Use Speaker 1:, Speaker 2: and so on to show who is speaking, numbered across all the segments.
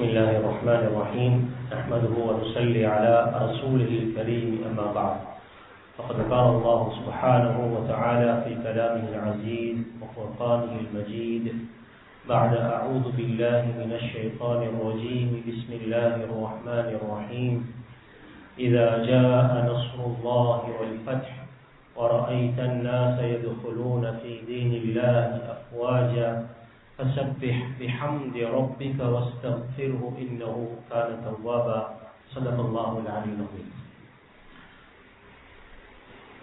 Speaker 1: بسم الله الرحمن الرحيم نحمده ونصلي على رسوله الكريم أما بعد فقد قال الله سبحانه وتعالى في كلامه العزيز وفرقانه المجيد بعد أعوذ بالله من الشيطان الرجيم بسم الله الرحمن الرحيم إذا جاء نصر الله والفتح ورأيت الناس يدخلون في دين الله أفواجا فسبح بحمد ربك واستغفره إنه كان توابا صدق الله العلي العظيم.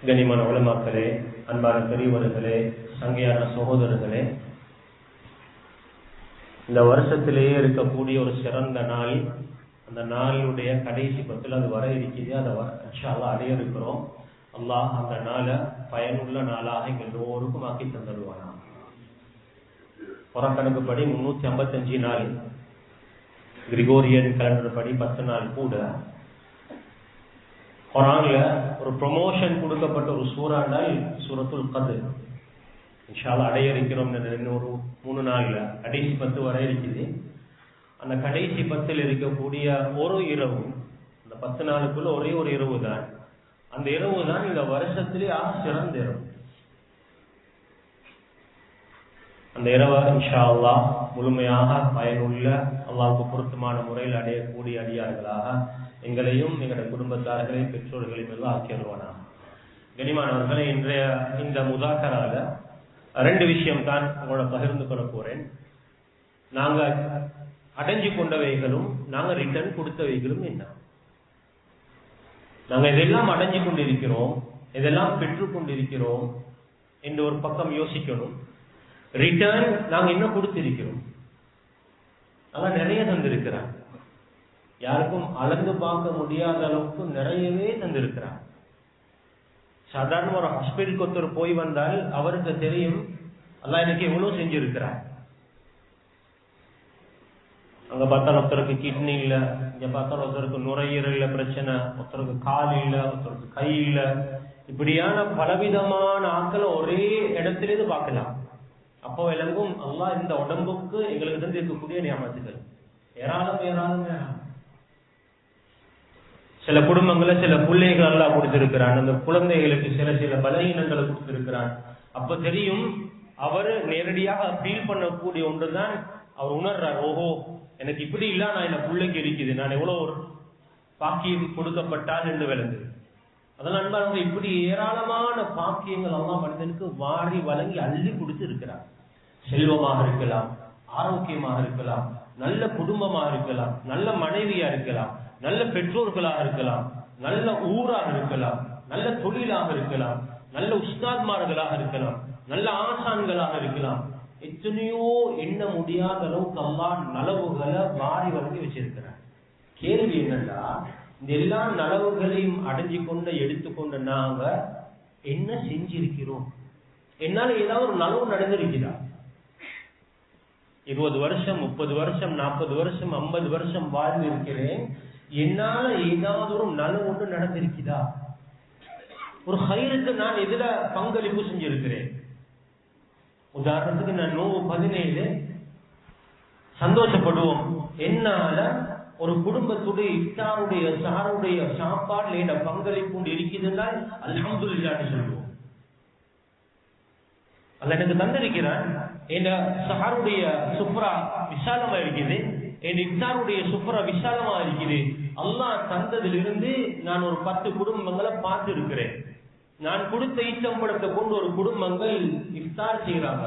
Speaker 1: கனிமான உலமாக்களே, அன்பான பெரியவர்களே, சங்கையான சகோதரர்களே, இந்த வருஷத்திலேயே இருக்கக்கூடிய ஒரு சிறந்த நாள், அந்த நாளுடைய கடைசி பத்தில் அது வர இருக்குது. அதை இன்ஷா அல்லாஹ் அடைய இருக்கிறோம். அல்லாஹ் அந்த நாளை பயனுள்ள நாளாக எங்கள் எல்லோருக்கும் ஆக்கி தந்துடுவானா. புறக்கணக்குப்படி 355 நாள், கிரிகோரியன் கேலண்டர் படி 10 நாள் கூட. குர்ஆன்ல ஒரு ப்ரொமோஷன் கொடுக்கப்பட்ட ஒரு சூறாண்டால் சூரத்துல் கத்ர் இன்ஷா அல்லாஹ் அடைய இருக்கிறோம். இன்னொரு 3 நாள்ல கடைசி 10 வரை இருக்குது. அந்த கடைசி 10 இருக்கக்கூடிய ஒரு இரவு, அந்த 10 நாளுக்குள்ள ஒரே ஒரு இரவு தான். அந்த இரவு தான் இந்த வருஷத்திலே சிறந்த இரவு. அந்த இரவை இன்ஷா அல்லாஹ் முழுமையாக பயனுள்ள அல்லாஹ்வுக்கு பொருத்தமான முறையில் அடையக்கூடிய அடியார்களாக எங்களையும் எங்களுடைய குடும்பத்தார்களையும் பெற்றோர்களையும் எல்லாம் ஆக்கிடுவானா. கனிமானவர்களை, இன்றைய இந்த முதாக்கரால 2 விஷயம் தான் உங்களோட பகிர்ந்து கொள்ள போறேன். நாங்க அடைஞ்சு கொண்டவைகளும் நாங்க ரிட்டர்ன் கொடுத்தவைகளும் என்ன. நாங்க இதெல்லாம் அடைஞ்சு கொண்டிருக்கிறோம், இதெல்லாம் பெற்றுக் கொண்டிருக்கிறோம் என்று ஒரு பக்கம் யோசிக்கணும். ரிட்டர்ன் நாங்க என்ன கொடுத்திருக்கிறோம். நாங்க நிறைய தந்திருக்கிறார். யாருக்கும் அளந்து பார்க்க முடியாத அளவுக்கு நிறையவே தந்திருக்கிறார். சாதாரண ஒரு ஹாஸ்பிட்டலுக்கு ஒருத்தர் போய் வந்தால் அவருக்கு தெரியும் அல்லாஹ் எனக்கு எவ்வளவு செஞ்சிருக்கிறார். அங்க பார்த்தால் ஒருத்தருக்கு கிட்னி இல்ல, இங்க பார்த்தால் ஒருத்தருக்கு நுரையீரல்ல பிரச்சனை, ஒருத்தருக்கு கால் இல்ல, ஒருத்தருக்கு கை இல்ல. இப்படியான பலவிதமான ஆட்களை ஒரே இடத்திலிருந்து பார்க்கலாம். அப்போ விளங்கும் அல்லாஹ் இந்த உடம்புக்கு எங்களுக்கு தான் இருக்கக்கூடிய நியமத்துகள் ஏராளம் ஏராளம் ஏராளம். சில குடும்பங்களை சில பிள்ளைகள் எல்லாம் கொடுத்திருக்கிறான். அந்த குழந்தைகளுக்கு சில சில பலகீனங்களை கொடுத்திருக்கிறான். அப்ப தெரியும் அவர் நேரடியாக ஃபீல் பண்ணக்கூடிய ஒன்றுதான் அவர் உணர்றார். ஓஹோ, எனக்கு இப்படி இல்ல, நான் என்ன பிள்ளைக்கு இருக்குது, நான் எவ்வளவு ஒரு பாக்கியம் கொடுக்கப்பட்டால் என்று விளங்கு. அதனால நண்பர்கள், இப்படி ஏராளமான பாக்கியங்கள் எல்லாம் மனிதனுக்கு வாரி வழங்கி அள்ளி கொடுத்து இருக்கிறார். செல்வமாக இருக்கலாம், ஆரோக்கியமாக இருக்கலாம், நல்ல குடும்பமாக இருக்கலாம், நல்ல மனைவியா இருக்கலாம், நல்ல பெற்றோர்களாக இருக்கலாம், நல்ல ஊராக இருக்கலாம், நல்ல தொழிலாக இருக்கலாம், நல்ல உஸ்தாத்மார்களாக இருக்கலாம், நல்ல ஆசான்களாக இருக்கலாம். எத்தனையோ எண்ண முடியாத அளவுக்கு அல்லாஹ் நலவுகளை வாரி வழங்கி வச்சிருக்கிறார். கேள்வி என்னன்னா, இந்த எல்லா நலவுகளையும் அடைஞ்சு கொண்டு எடுத்துக்கொண்டு நாங்க என்ன செஞ்சிருக்கிறோம்? என்னால ஏதாவது ஒரு நலவு நடந்திருக்கிறா? 20 வருஷம், 30 வருஷம், 40 வருஷம், 50 வருஷம் வாழ்ந்து இருக்கிறேன். என்னால ஏதாவது ஒரு நலவு ஒன்று நடந்திருக்குதா? ஒரு ஹைருக்கு நான் எதுல பங்களிப்பு செஞ்சிருக்கிறேன்? உதாரணத்துக்கு நான் நோவு 17 சந்தோஷப்படுவோம். என்னால ஒரு குடும்பத்துடைய இஃப்தாருடைய சஹருடைய சாப்பாடுல பங்களிப்பு இருக்குதுன்னா அல்ஹம்துலில்லாஹ் சொல்லுவோம். அல்ல எனக்கு தந்திருக்கிறான். என் சஹருடைய சுப்ரா விசாலமா இருக்குது, என் இஃப்தாருடைய சுப்ரா விசாலமா இருக்குது. அல்லாஹ் தந்ததிலிருந்து நான் ஒரு 10 குடும்பங்களை பார்த்து இருக்கிறேன். நான் கொடுத்த ஈச்சம்பழத்தை கொண்டு ஒரு குடும்பங்கள் இஃப்தார் செய்யறாங்க.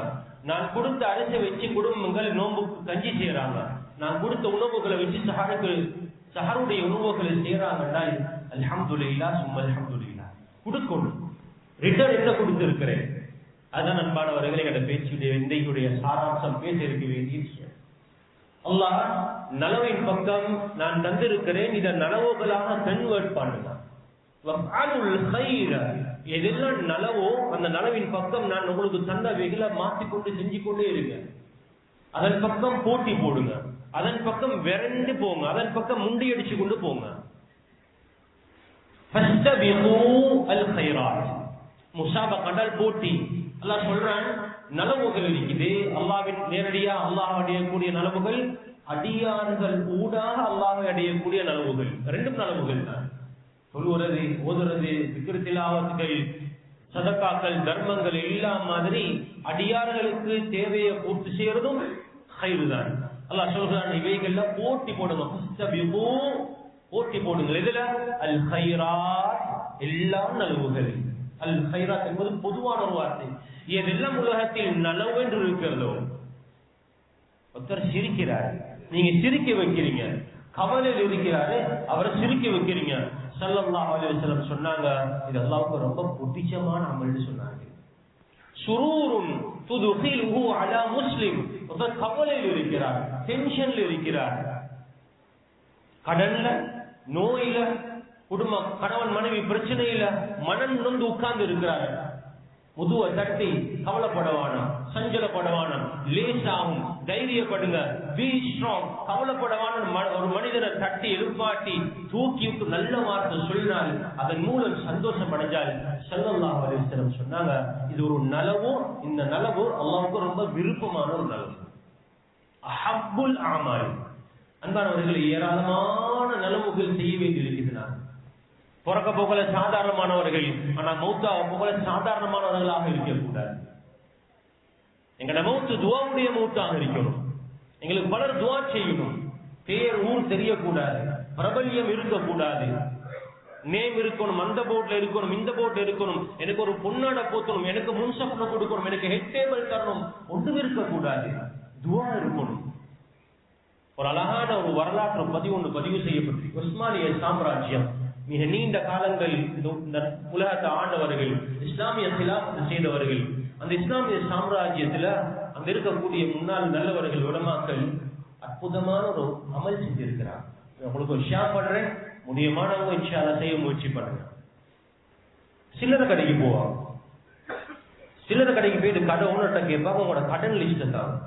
Speaker 1: நான் கொடுத்த அரிசி வச்சு குடும்பங்கள் நோம்புக்கு கஞ்சி செய்யறாங்க. நான் கொடுத்த உணவுகளை வச்சு சஹருடைய உணவுகளை செய்யறாங்கன்னா அல்ஹம்துலில்லாஹ் சும்மா அல்ஹம்துலில்லாஹ். கொடுக்கணும். ரிட்டர்ன் என்ன கொடுத்திருக்கிறேன்? அதான் அன்பானவர்களை என்ற பேச்சுடைய இன்றைக்குடைய சாராம்சம் பேச இருக்க வேண்டிய விஷயம். அல்லாஹ் நலவின் பக்கம் நான் தந்திருக்கிறேன், இதை நலவுகளாக கன்வெர்ட் பண்ணுங்க. எதெல்லாம் நலவோ அந்த நலவின் பக்கம் நான் உங்களுக்கு தந்தவைகளை மாற்றிக்கொண்டு செஞ்சு கொண்டே இருங்க. அதன் பக்கம் போட்டி போடுங்க, அதன் பக்கம் விரண்டு போங்க, அதன் பக்கம் முண்டி அடிச்சு கொண்டு போங்க. முசாபகல் போட்டி. அல்லாஹ் சொல்றான், நலவுகள் இருக்குது. அல்லாஹ்வின் நேரடியா அல்லாஹ் அடையக்கூடிய நலவுகள் அடியார்கள் ஊடாக அல்லாஹ்வை அடையக்கூடிய நலவுகள். ரெண்டும் நலவுகள் தான். சொல்லுறது, ஓதுறது, திக்ர் திலாவத்துகள், சதகாக்கள், தர்மங்கள் எல்லாம் மாதிரி அடியார்களுக்கு தேவையை பூர்த்தி செய்யறதும் ஹைரு தான். அல்லாஹ் சொல்றான், இவைகள்ல போட்டி போடுங்க, போட்டி போடுங்க. இதுல அல் ஹைராத், எல்லா நலவுகள். அல் ஹைராத் என்பது பொதுவான ஒரு வார்த்தை. எதெல்லாம் உலகத்தில் நலவு என்று இருக்கிறதோ, ஒருத்தர் சிரிக்கிறார், நீங்க சிரிக்க வைக்கிறீங்க. கவலையில் இருக்கிறாரு, அவரை சிரிக்க வைக்கிறீங்க. ஸல்லல்லாஹு அலைஹி வஸல்லம் சொன்னாங்க, இது அல்லாஹ்வுக்கு ரொம்ப பிடிச்சமான அமல்னு சொன்னாங்க. சுரூருன் துதுகிலுஹு அலா முஸ்லிம். ஒருத்தர் கவலையில் இருக்கிறார், டென்ஷன்ல இருக்கிறார், கடன்ல, நோயில, குடும்ப கணவன் மனைவி பிரச்சனையில மனம் நொந்து உட்கார்ந்து இருக்கிறார். முதுவை தட்டி கவலைப்படவானா, சஞ்சலப்படவானா, லேசாகும், தைரியப்படுங்க, பி ஸ்ட்ராங். கவலைப்படவான ஒரு மனிதனை தட்டி எழுப்பாட்டி தூக்கி விட்டு நல்ல வார்த்தை சொல்லினால் அதன் மூலம் சந்தோஷம் அடைஞ்சால் ஸல்லல்லாஹு அலைஹி வஸல்லம் சொன்னாங்க, இது ஒரு நலவு. இந்த நலவு அல்லாஹ்வுக்கு ரொம்ப விருப்பமான ஒரு நலவு. அஹப்புல் அமால். அன்பானவர்கள், ஏராளமான நலவுகள் செய்ய வேண்டியிருக்கிறது. பிறக்க போகல சாதாரணமானவர்கள், ஆனா மௌத்தாக போகல சாதாரணமானவர்களாக இருக்கக்கூடாது. எங்கட மௌத்து துவாவுடைய மௌத்தாக இருக்கணும். எங்களுக்கு பலர் துவா செய்யணும். பேர் ஊர் தெரியக்கூடாது, பிரபல்யம் இருக்கக்கூடாது, நேம் இருக்கணும், அந்த போர்ட்ல இருக்கணும், இந்த போர்ட்ல இருக்கணும், எனக்கு ஒரு பொன்னாட போத்தணும், எனக்கு முன்சப்ன கொடுக்கணும், எனக்கு ஹெட் டேபிள் தரணும், ஒன்றும் இருக்கக்கூடாது. துவா இருக்கணும். ஒரு அழகான ஒரு வரலாற்று பதிவு செய்யப்பட்டிருக்கு. உஸ்மானிய சாம்ராஜ்யம் மிக நீண்ட காலங்கள் இந்த உலகத்தை ஆண்டவர்கள், இஸ்லாமிய சிலாபத்து செய்தவர்கள். அந்த இஸ்லாமிய சாம்ராஜ்யத்துல அங்க இருக்கக்கூடிய முன்னாள் நல்லவர்கள், உலமாக்கள் அற்புதமான ஒரு அமல் செஞ்சிருக்கிறார். உங்களுக்கு ஒரு ஷேர் பண்றேன், முடியமானவங்க இன்ஷா அல்லாஹ் செய்ய முயற்சி பண்ணுங்க. சில்லறை கடைக்கு போவாங்க. சில்லறை கடைக்கு போயிட்டு கடை ஓனர்கிட்ட கேட்பாங்க, உங்களோட கடன் லிஸ்ட்டை தாங்க.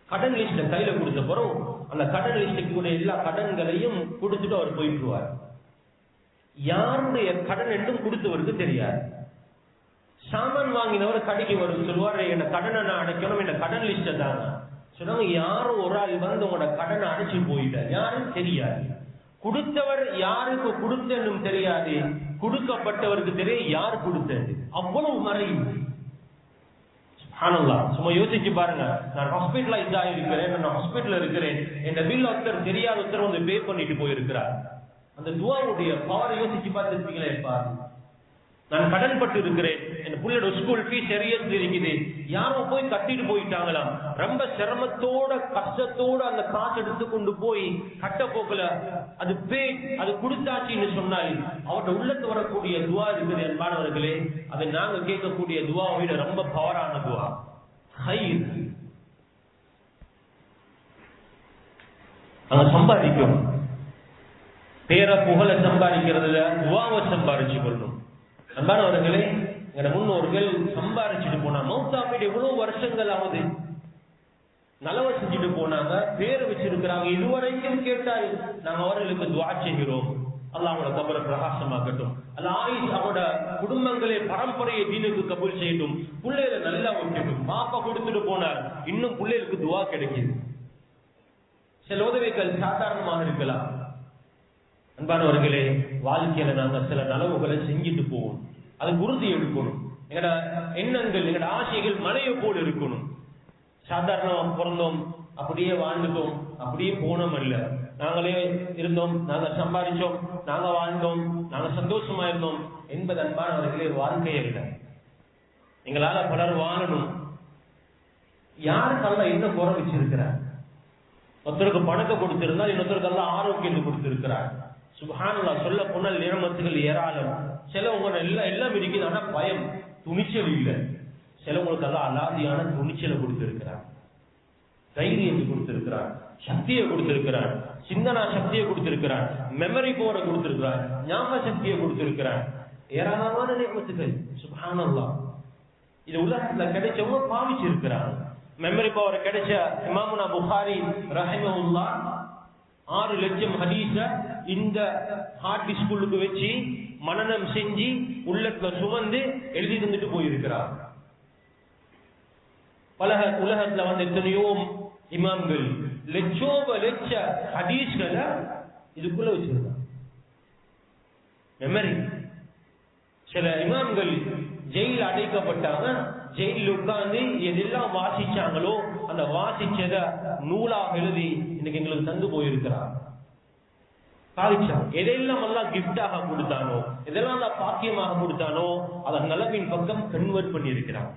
Speaker 1: கடன் லிஸ்ட்டை கையில கொடுத்த பிறகு அந்த கடன் லிஸ்ட்டுக்கு கூட எல்லா கடன்களையும் கொடுத்துட்டு அவர் போயிட்டுருவார். யாருடைய கடன் என்றும் கொடுத்தவருக்கு தெரியாது. சாமான் வாங்கினவர் கடைக்கு வரும், சொல்லுவார், என்ன கடனை நான் அடைக்கணும், என்ன கடன் லிஸ்ட்டை தாங்க. சொன்னாங்க, யாரும் ஒரு ஆள் வந்து உங்களோட கடனை அடைச்சு போயிட்டார், யாரும் தெரியாது. கொடுத்தவர் யாருக்கு கொடுத்தனும் தெரியாது, கொடுக்கப்பட்டவருக்கு தெரியும் யார் கொடுத்தது. அவ்வளவு மறைவு. சுப்ஹானல்லாஹ். சும்மா யோசிச்சு பாருங்க, நான் ஹாஸ்பிட்டலைஸ் ஆகிருக்கிறேன், நான் ஹாஸ்பிட்டல் இருக்கிறேன், என் பில் ஒருத்தர் தெரியாத ஒருத்தர் வந்து பே பண்ணிட்டு போயிருக்கிறார். அந்த துவாவுடைய பவரை யோசிச்சு பார்த்துருப்பீங்களே. பாருங்க, நான் கடன் பட்டு இருக்கிறேன், என் பிள்ளையோட ஸ்கூல் ஃபீஸ் எரியஸ் இருக்குது, யாரும் போய் கட்டிட்டு போயிட்டாங்களாம். ரொம்ப சிரமத்தோட கஷ்டத்தோட அந்த காசு எடுத்து கொண்டு போய் கட்ட போக்கல, அது பே, அது கொடுத்தாச்சின்னு சொன்னால் அவருடைய உள்ளத்து வரக்கூடிய துவா இருக்குது. என்பானவர்களே, அதை நாங்க கேட்கக்கூடிய துவாவை விட ரொம்ப பவரான துவா ஹைர். அங்க சம்பாதிக்கணும். பேர புகழ சம்பாதிக்கிறதுல துவாவை சம்பாதிச்சு கொள்ளணும். அன்பானவர்களே, எங்க முன்னோர்கள் சம்பாதிச்சுட்டு போனா, மௌத்தாப்பிட்டு எவ்வளவு வருஷங்கள் ஆகுது, நலவை செஞ்சுட்டு போனாங்க, பேர் வச்சிருக்கிறாங்க. இதுவரைக்கும் கேட்டால் நாங்க அவர்களுக்கு துவா செய்கிறோம். அல்லாஹ் அவங்களோட கபரை பிரகாசமாக்கட்டும். அல்லாஹ் ஆயுஷ் அவங்களோட குடும்பங்களே பரம்பரையை தீனுக்கு கபூல் செய்யட்டும். பிள்ளைகளை நல்லா வைக்கட்டும். பாப்பா கொடுத்துட்டு போனார், இன்னும் பிள்ளைகளுக்கு துவா கிடைக்குது. சில உதவிகள் சாதாரணமாக இருக்கலாம். அன்பானவர்களே, வாழ்க்கையில நாங்க சில நலவுகளை செஞ்சுட்டு போவோம். அதுக்கு உறுதி எடுக்கணும். எங்கட எண்ணங்கள், எங்கட ஆசைகள் மலையை போல் இருக்கணும். சாதாரணமா பிறந்தோம், அப்படியே வாழ்ந்துட்டோம், அப்படியே போனோம் அல்ல. நாங்களே இருந்தோம், நாங்க சம்பாதிச்சோம், நாங்க வாழ்ந்தோம், நாங்க சந்தோஷமா இருந்தோம் என்பது அன்பானவர்களே வாழ்க்கையே இல்லை. எங்களால பலர் வாழணும். யாருக்கெல்லாம் என்ன குறை வச்சிருக்கிறார்? ஒருத்தருக்கு பணத்தை கொடுத்திருந்தால் இன்னொருத்தருக்கு எல்லாம் ஆரோக்கியத்தை கொடுத்திருக்கிறார். சுப்ஹானல்லாஹ். சொல்ல போனால் நிரமத்துகள் ஏராளம். சிலவங்க எல்லாம் இருக்குது, ஆனா பயம், துணிச்சல் இல்லை. சிலவங்களுக்கு எல்லாம் அலாதியான துணிச்சலை கொடுத்திருக்கிறார், தைரியத்தை கொடுத்திருக்கிறார், சக்தியை கொடுத்திருக்கிறார், சிந்தனா சக்தியை கொடுத்திருக்கிறார், மெமரி பவரை கொடுத்திருக்கிறார், ஞாபக சக்தியை கொடுத்திருக்கிறார். ஏராளமான நியமத்துகள். சுப்ஹானல்லாஹ். இது உலகத்துல கிடைச்சவங்க பாவிச்சிருக்கிறாங்க. மெமரி பவர் கிடைச்ச இமாமுனா புகாரி ரஹிமஹுல்லாஹ் 6 லட்சம் ஹதீஸ இந்த ஹார்ட் டிஸ்குள்ளுக்கு வச்சு மனனம் செஞ்சு உள்ளத்துல சுமந்து எழுதி தந்துட்டு போயிருக்கிறார். பல உலகத்துல வந்து எத்தனையோ இமாம்கள் லட்ச ஹதீஸ்களை இதுக்குள்ள வச்சிருக்காங்க. மெமரி. சில இமாம்கள் ஜெயில் அடைக்கப்பட்டாங்க, ஜெயில உட்கார்ந்து எதெல்லாம் வாசிச்சாங்களோ அந்த வாசிச்சத நூலாக எழுதி இன்னைக்கு எங்களுக்கு தந்து போயிருக்கிறார். சாதிச்சாங்க. எதெல்லாம் எல்லாம் கிஃப்டாக கொடுத்தானோ, எதெல்லாம் எல்லாம் பாக்கியமாக கொடுத்தானோ அதை நலவின் பக்கம் கன்வெர்ட் பண்ணி இருக்கிறாங்க.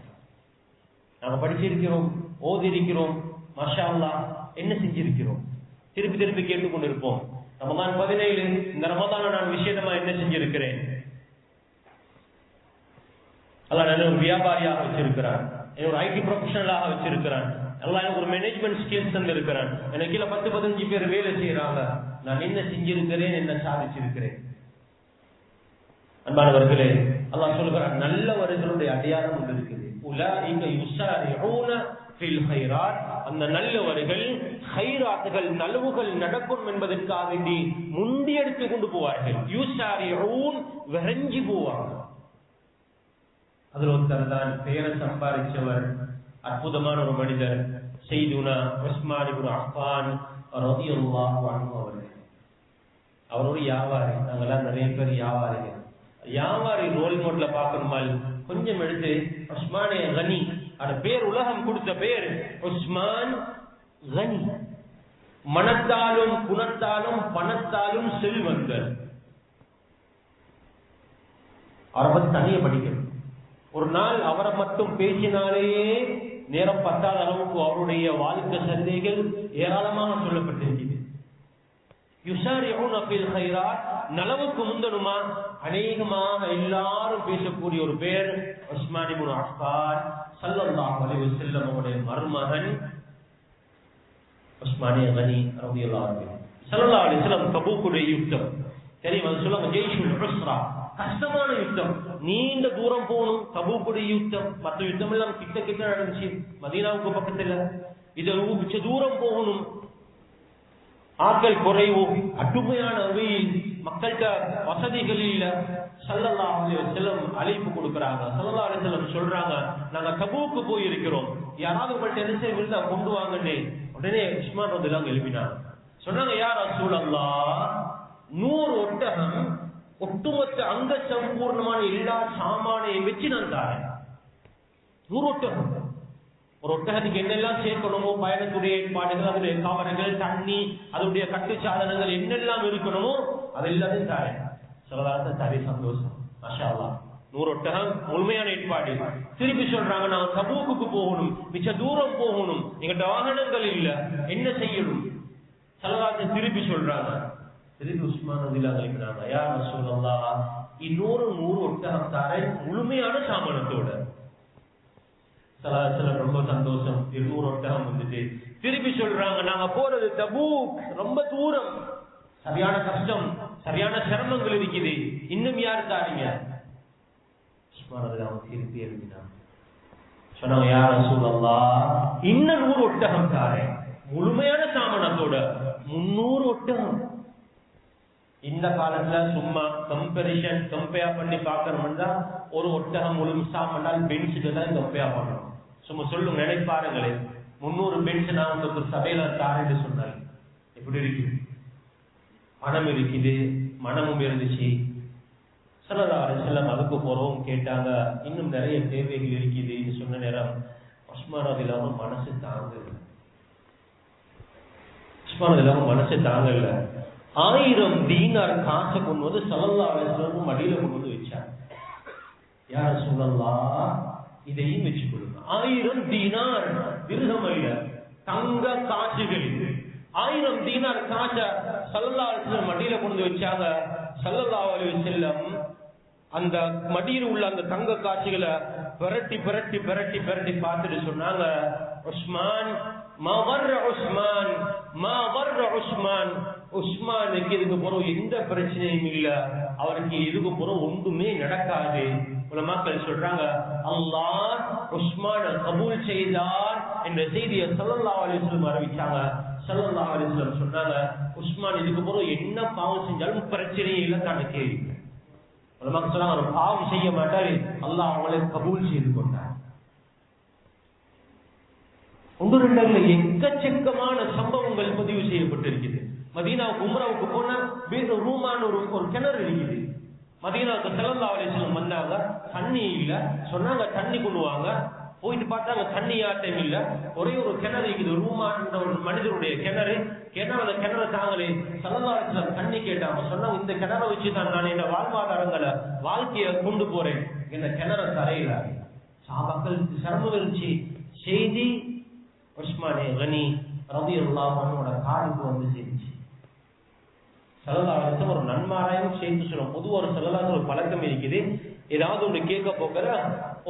Speaker 1: நாங்க படிச்சிருக்கிறோம், ஓதி இருக்கிறோம், மாஷா அல்லாஹ். என்ன செஞ்சிருக்கிறோம்? திருப்பி திருப்பி கேட்டுக்கொண்டிருப்போம். ரமதான் 17, இந்த ரமதான நான் விசேஷமா என்ன செஞ்சிருக்கிறேன்? அல்லாஹ் என்ன ஒரு வியாபாரியாக வச்சிருக்கிறான், ஒரு ஐடி ப்ரொஃபஷனலாக வச்சிருக்கிறான், அல்லாஹ் எனக்கு ஒரு மேனேஜ்மெண்ட் ஸ்கில்ஸ் தந்திருக்கிறான், எனக்கு கீழே 10-15 பேர் வேலை செய்யறாங்க. நான் என்ன செஞ்சிருக்கிறேன், என்ன சாதிச்சிருக்கிறேன்? அன்பானவர்களே, அல்லாஹ் சொல்கிறான், நல்லவர்களுடைய அடையாளம் ஒன்று இருக்குது. உலாஇக யுஸாரிஊன ஃபில் கைராத். அந்த நல்லவர்கள் கைராத்துகள் நலவுகள் நடக்கும் என்பதற்காக வேண்டி முந்தி எடுத்து கொண்டு போவார்கள். யுஸாரிஊன் விரைஞ்சி போவாங்க. அதில் ஒருத்தர் தான் பெயரை சம்பாதிச்சவர், அற்புதமான ஒரு மனிதர், செய்துனா உஸ்மான் இப்னு அஃபான் ரலியல்லாஹு அன்ஹு அவர்கள். அவர் ஒரு வியாபாரி. நாங்கெல்லாம் நிறைய பேர் வியாபாரிகள். வியாபாரி ரோல் மாடல்ல பார்க்கணுமால் கொஞ்சம் எடுத்து உஸ்மானே கனி, அந்த பேர் உலகம் கொடுத்த பேர் உஸ்மான் கனி. மனத்தாலும் குணத்தாலும் பணத்தாலும் செல்வந்தர். அவரை பத்தி தனிய படிக்கணும். ஒரு நாள் அவரை மட்டும் பேசினாலேயே நேரம் பத்தாத அளவுக்கு அவருடைய வாழ்க்கை சந்தைகள் ஏராளமாக சொல்லப்பட்டிருக்கிறது. யுஸாரிஊன ஃபில் கைராத், நலவுக்கு முந்தனுமா அநேகமாக எல்லாரும் பேசக்கூடிய ஒரு பேர் உஸ்மான் இப்னு அஃபான் ஸல்லல்லாஹு அலைஹி வஸல்லம் அவருடைய மருமகன் உஸ்மானே கனி ரலியல்லாஹு அன்ஹு. ஸல்லல்லாஹு அலைஹி வஸல்லம் தபூக்குடைய யுத்தம் தெரியும், அது சொல்லுவாங்க ஜெய்ஷுல் உஸ்ரா, கஷ்டமான யுத்தம், நீண்ட தூரம் போகணும். தபூக்குடைய யுத்தம், மற்ற யுத்தம் எல்லாம் கிட்ட கிட்ட நடந்துச்சு, மதீனாவுக்கு பக்கத்துல. இது மிச்ச தூரம் போகணும், ஆட்கள் குறைவு, கடுமையான வெயில், மக்கள்கிட்ட வசதிகள் இல்ல. ஸல்லல்லாஹு அலைஹி வஸல்லம் அழைப்பு கொடுக்கறாங்க. ஸல்லல்லாஹு அலைஹி வஸல்லம் சொல்றாங்க, நாங்க தபூக்கு போய் இருக்கிறோம், யாராவது உங்கள்ட்ட என்ன செய்வீங்க கொண்டு வாங்கன்னு. உடனே உஸ்மான் ரலியல்லாஹு எழுப்பினாங்க. சொன்னாங்க, யா ரசூலல்லாஹ், 100 ஒட்டகம் ஒட்டுமொத்த அங்க சம்பூர்ணமான எல்லா சாமானையும் வச்சு நான் தாரேன். 100 ஒட்டகம். ஒரு ஒட்டகத்துக்கு என்னெல்லாம் சேர்க்கணுமோ, பயணத்துடைய ஏற்பாடுகள், அதனுடைய கவர்கள், தண்ணி, அதனுடைய கட்டு சாதனங்கள் என்னெல்லாம் இருக்கணுமோ அதெல்லாத்தையும் தாரேன். சொல்லலாம் தாரே, சந்தோஷம், மாஷா அல்லாஹ். 100 ஒட்டகம் முழுமையான ஏற்பாடு. திருப்பி சொல்றாங்க, நான் தபூக்குக்கு போகணும், மிச்ச தூரம் போகணும், எங்கிட்ட வாகனங்கள் இல்ல, என்ன செய்யணும்? சல்லல்லாஹு திருப்பி சொல்றாங்க. திருப்பி உஸ்மான் ரலியல்லாஹு அன்ஹு, யா ரசூலல்லாஹ், இன்னொரு 100 ஒட்டகம் தாரேன் முழுமையான சாமானத்தோட. ரொம்ப சந்தோஷம். 200 ஒட்டகம் வந்துட்டு திருப்பி சொல்றாங்க, நாங்க போறது தபூக், ரொம்ப தூரம், சரியான கஷ்டம், சரியான சிரமங்கள் இருக்குது, இன்னும் யாரு தாரீங்க? திருப்பி எழுதினாங்க. சொன்னாங்க, யா ரசூலல்லாஹ், இன்னும் 100 ஒட்டகம் தாரேன் முழுமையான சாமானத்தோட. 300 ஒட்டகம். இந்த காலத்துல சும்மா கம்பேர் பண்ணி பாக்கணும்னா ஒரு ஒட்டகம் முழு சாமான் பென்ஸுக்கு தான் கம்பேர் பண்ணணும். சும்மா சொல்லுங்க, நினைப்பாருங்களேன், 300 பென்ஸ் நான் உங்களுக்கு சபையில தாரேன்னு சொன்னாங்க. எப்படி இருக்கு? பணம் இருக்குது, மனமும் இருந்துச்சு. ஸல்லல்லாஹு அலைஹி வஸல்லம் அதுக்கு போறோம் கேட்டாங்க, இன்னும் நிறைய தேவைகள் இருக்குதுன்னு சொன்ன நேரம் உஸ்மான் ரலியல்லாஹு அன்ஹு மனசு தாங்கல. உஸ்மான் ரலியல்லாஹு அன்ஹு மனசு தாங்கல. 1000 தீனார் காசை கொண்டு வந்து ஸல்லல்லாஹு அலைஹி வஸல்லம் மடியில கொண்டு வந்து வச்சாங்க. யா ரசூலல்லாஹ், இதையும் வச்சு கொடுங்க. 1000 தீனார், திர்ஹம் அல்ல, தங்க காசுகள். 1000 தீனார் காசை ஸல்லல்லாஹு அலைஹி வஸல்லம் மடியில கொண்டு வச்சாங்க. ஸல்லல்லாஹு அலைஹி வஸல்லம் அந்த மடியில் உள்ள அந்த தங்க காசுகளை பிரட்டி பிரட்டி பிரட்டி பிரட்டி பார்த்துட்டு சொன்னாங்க, உஸ்மான் மா வர்ற உஸ்மான், மா வர்ற உஸ்மான், உஸ்மானுக்கு இதுக்கு பிறகு எந்த பிரச்சனையும் இல்ல, அவருக்கு இதுக்கு பிறகு ஒன்றுமே நடக்காது. உலமாக்கள் சொல்றாங்க, அல்லாஹ் உஸ்மான கபூல் செய்தார் என்ற செய்தியை ஸல்லல்லாஹு அலைஹி வஸல்லம் அறிவிச்சாங்க. ஸல்லல்லாஹு அலைஹி வஸல்லம் சொன்னாங்க, உஸ்மான் இதுக்கு பிறகு என்ன பாவம் செஞ்சாலும் பிரச்சனையே இல்லை, தனக்கே இல்லை. உலமாக்கள் சொன்னாங்க, ஒரு பாவம் செய்ய மாட்டாரு, அல்லாஹ் அவங்களை கபூல் செய்து கொண்டார். ஒன்று ரெண்டு எக்கச்சக்கமான சம்பவங்கள் பதிவு செய்யப்பட்டிருக்குது. மதீனாவுக்கு உம்ராவுக்கு போனா ரூமான்னு ஒரு கிணறு இருக்குது. மதீனாவுக்கு ஸல்லல்லாஹு அலைஹி வஸல்லம் வந்தாங்க, தண்ணி இல்ல, சொன்னாங்க தண்ணி கொண்டு வாங்க. போயிட்டு பார்த்தாங்க தண்ணி யாட்டம் இல்ல, ஒரே ஒரு கிணறு இருக்குது, ரூமான்ற ஒரு மனிதருடைய கிணறு. கேட்டா அந்த கிணறு தாங்களே ஸல்லல்லாஹு அலைஹி வஸல்லம் தண்ணி கேட்டாங்க. சொன்னாங்க இந்த கிணறை வச்சுதான் நான் இந்த வாழ்வாதாரங்களை வாழ்க்கையை கொண்டு போறேன், இந்த கிணறை தரையில. சஹாபாக்களுக்கு சிரமம் இருந்துச்சு. செய்தி உஸ்மானே கனி ரலியல்லாஹு அன்ஹுவோட காதுக்கு வந்து சேர்ந்துச்சு. ஸல்லல்லாஹு அலைஹி வஸல்லம் ஒரு நன்மாராயம் சேர்த்து சொல்லுவோம். பொதுவாக ஒரு ஸல்லல்லாஹு ஒரு பழக்கம் இருக்குது, ஏதாவது ஒன்று கேட்க போகிற